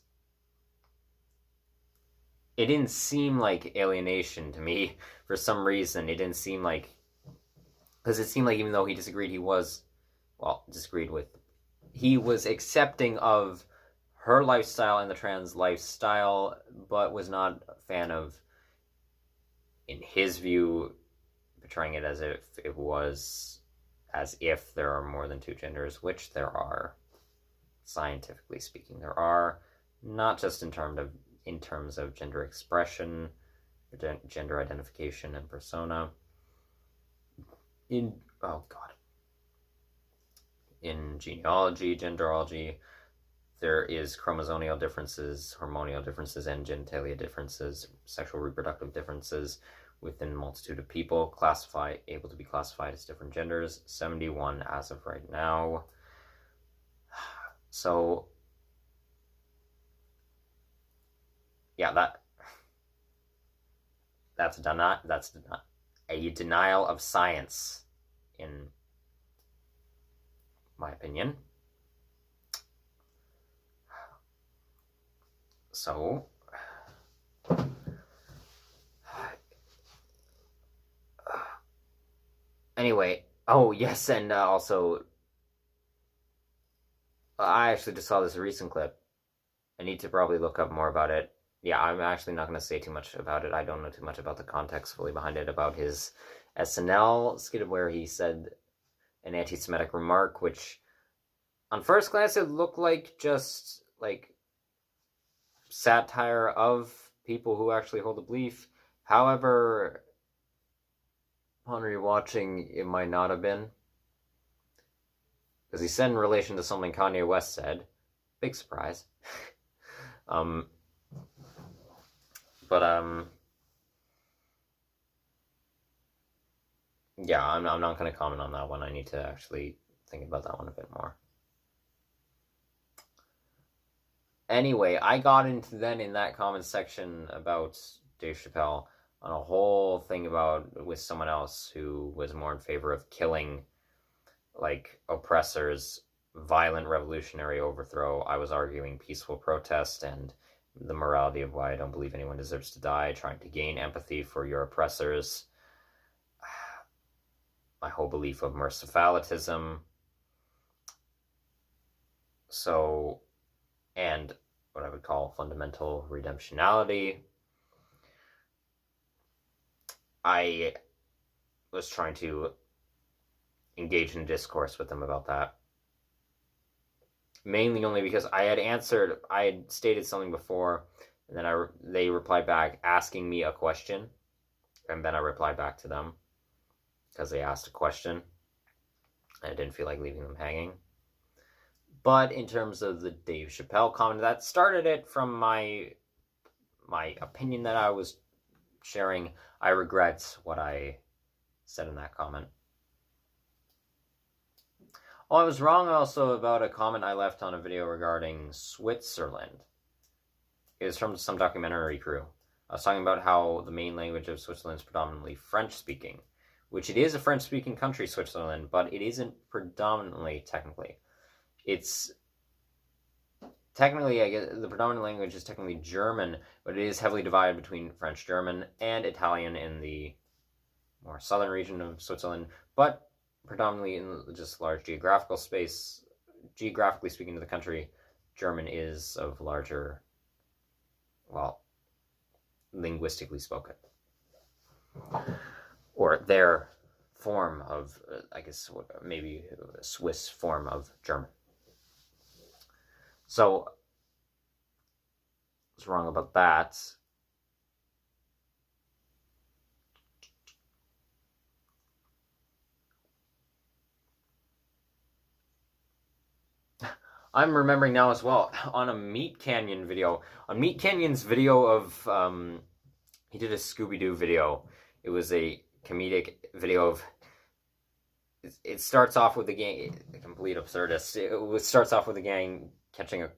it didn't seem like alienation to me for some reason. It didn't seem like, because it seemed like even though he disagreed, he was accepting of her lifestyle and the trans lifestyle, but was not a fan of, in his view, portraying it as if there are more than two genders, which there are. Scientifically speaking, there are, not just in terms of gender expression, gender identification, and persona. In genealogy, genderology, there is chromosomal differences, hormonal differences, and genitalia differences, sexual reproductive differences within a multitude of people able to be classified as different genders. 71 as of right now. So, yeah, that's a denial of science, in my opinion. So, anyway, oh yes, and also, I actually just saw this recent clip. I need to probably look up more about it. Yeah, I'm actually not going to say too much about it. I don't know too much about the context fully behind it, about his SNL skit where he said an anti-Semitic remark, which on first glance it looked like just like satire of people who actually hold a belief. However, upon rewatching, it might not have been, because he said in relation to something Kanye West said. Big surprise. Yeah, I'm not going to comment on that one. I need to actually think about that one a bit more. Anyway, I got into then in that comment section about Dave Chappelle on a whole thing with someone else who was more in favor of killing, like, oppressors, violent revolutionary overthrow. I was arguing peaceful protest and the morality of why I don't believe anyone deserves to die, trying to gain empathy for your oppressors, my whole belief of mercifalitism. So, and what I would call fundamental redemptionality. I was trying to engage in discourse with them about that. Mainly only because I had stated something before, and then they replied back asking me a question. and then I replied back to them because they asked a question. I didn't feel like leaving them hanging. But in terms of the Dave Chappelle comment, that started it from my opinion that I was sharing. I regret what I said in that comment. Oh, I was wrong also about a comment I left on a video regarding Switzerland. It was from some documentary crew. I was talking about how the main language of Switzerland is predominantly French-speaking, which it is a French-speaking country, Switzerland, but it isn't predominantly, technically. It's technically, I guess, the predominant language is technically German, but it is heavily divided between French, German, and Italian in the more southern region of Switzerland, but predominantly in just large geographical space. Geographically speaking to the country, German is of larger, well, linguistically spoken. Or their form of, I guess, maybe a Swiss form of German. So, I was wrong about that. I'm remembering now as well, on a Meat Canyon video, on Meat Canyon's video of, he did a Scooby-Doo video. It was a comedic video of, it starts off with the gang, a complete absurdist. It starts off with the gang catching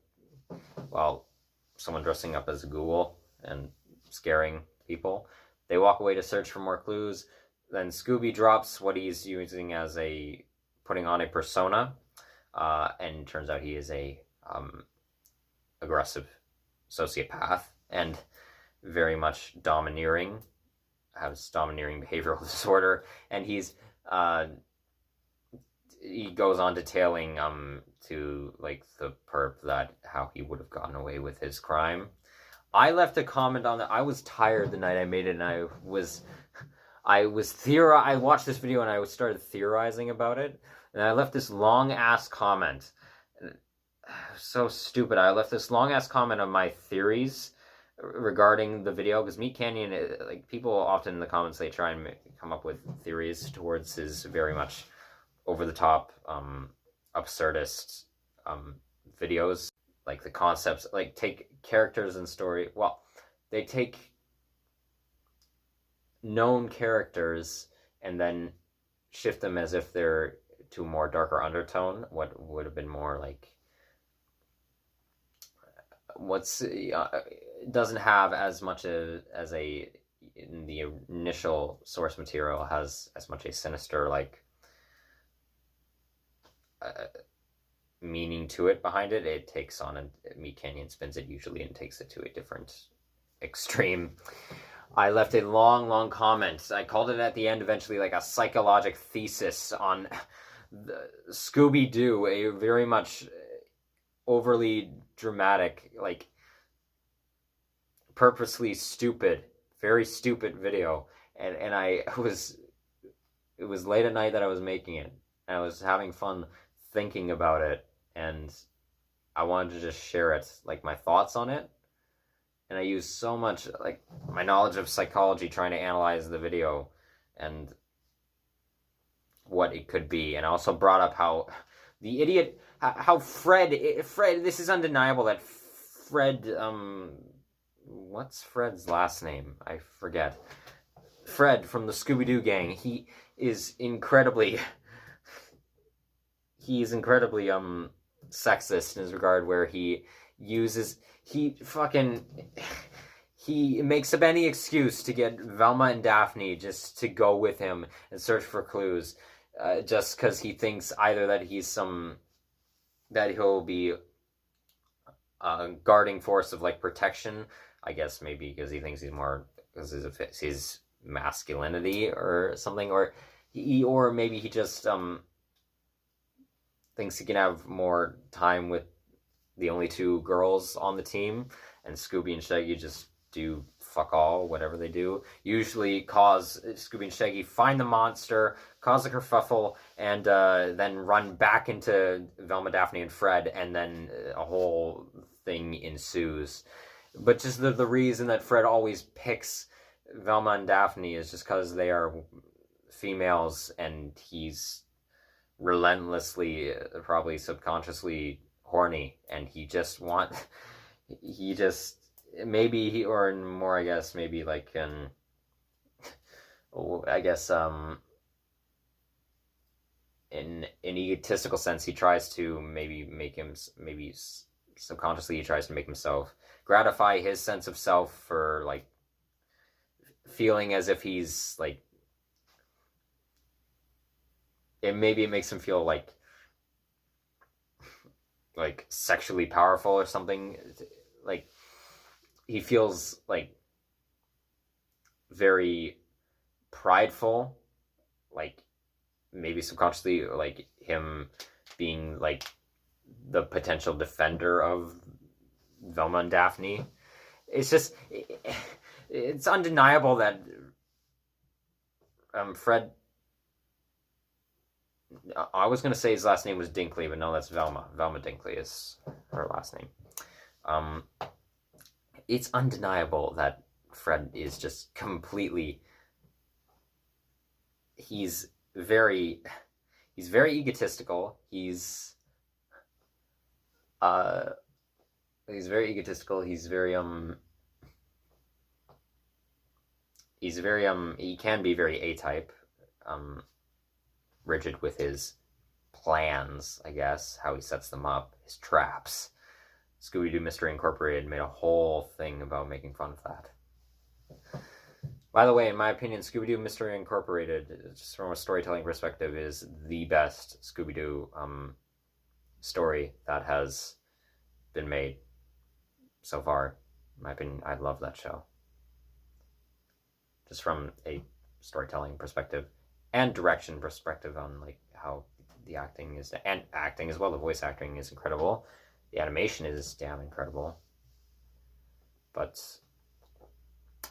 someone dressing up as a ghoul and scaring people. They walk away to search for more clues. Then Scooby drops what he's using as putting on a persona. And turns out he is a aggressive sociopath and very much domineering, has domineering behavioral disorder, and he goes on detailing to like the perp that how he would have gotten away with his crime. I left a comment on that. I was tired the night I made it, and I watched this video and I started theorizing about it. And I left this long-ass comment. So stupid. I left this long-ass comment on my theories regarding the video, because Meat Canyon, like, people often in the comments, they try and come up with theories towards his very much over-the-top, absurdist videos. Like, the concepts, like, take characters and story, well, they take known characters and then shift them as if they're to a more darker undertone, what would have been more like doesn't have as much as a in the initial source material has as much a sinister like meaning to it behind it. It takes on Meat Canyon spins it usually and takes it to a different extreme. I left a long comment. I called it at the end eventually like a psychologic thesis on Scooby-Doo, a very much overly dramatic, like purposely stupid, very stupid video. And it was late at night that I was making it, and I was having fun thinking about it, and I wanted to just share it, like my thoughts on it. And I used so much like my knowledge of psychology trying to analyze the video and what it could be. And I also brought up how the idiot, how Fred, this is undeniable that Fred, what's Fred's last name? I forget. Fred from the Scooby-Doo gang, he is incredibly sexist in his regard, where he makes up any excuse to get Velma and Daphne just to go with him and search for clues, just because he thinks either that that he'll be a guarding force of like protection, I guess maybe because he thinks he's more, because of his masculinity or something, or maybe he just thinks he can have more time with the only two girls on the team, and Scooby and Shaggy just do fuck all, whatever they do. Usually cause Scooby and Shaggy find the monster, cause a kerfuffle, and then run back into Velma, Daphne, and Fred, and then a whole thing ensues. But just the reason that Fred always picks Velma and Daphne is just because they are females and he's relentlessly, probably subconsciously horny, and he just maybe he or more I guess maybe like I guess in egotistical sense he tries to maybe subconsciously he tries to make himself gratify his sense of self for like feeling as if he's like maybe it makes him feel like sexually powerful or something. Like he feels like very prideful, like maybe subconsciously, like him being like the potential defender of Velma and Daphne. It's just it's undeniable that Fred. I was gonna say his last name was Dinkley, but no, that's Velma. Velma Dinkley is her last name. Um, it's undeniable that Fred is just completely. He's very egotistical. He's very egotistical. He can be very A-type. Rigid with his plans, I guess, how he sets them up, his traps. Scooby-Doo Mystery Incorporated made a whole thing about making fun of that. By the way, in my opinion, Scooby-Doo Mystery Incorporated, just from a storytelling perspective, is the best Scooby-Doo story that has been made so far. In my opinion, I love that show. Just from a storytelling perspective and direction perspective on like how the acting is, and acting as well, the voice acting is incredible. The animation is damn incredible. But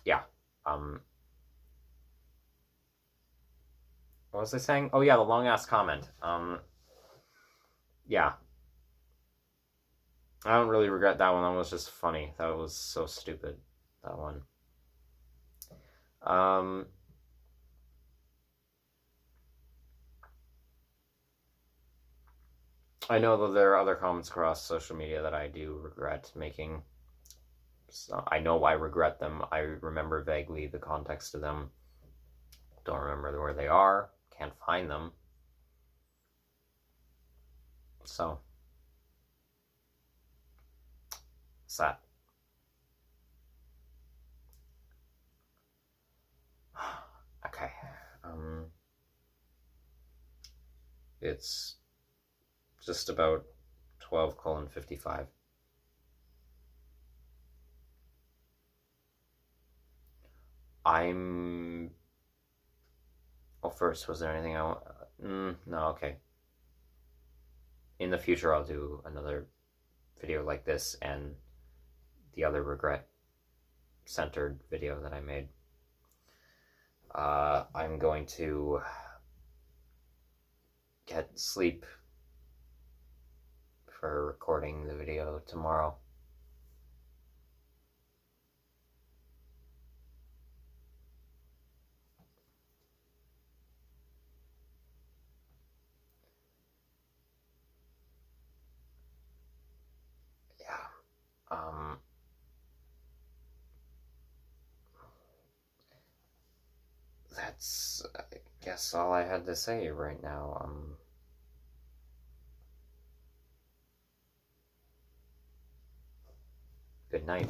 yeah, what was I saying? Oh yeah, the long ass comment. Yeah, I don't really regret that one. That was just funny. That was so stupid. That one. I know that there are other comments across social media that I do regret making. So I know I regret them. I remember vaguely the context of them. Don't remember where they are. Can't find them. So, sad. Okay. It's just about 12:55. Well, first, was there anything I want? No, okay. In the future, I'll do another video like this and the other regret-centered video that I made. I'm going to get sleep for recording the video tomorrow. That's, I guess, all I had to say right now. Good night.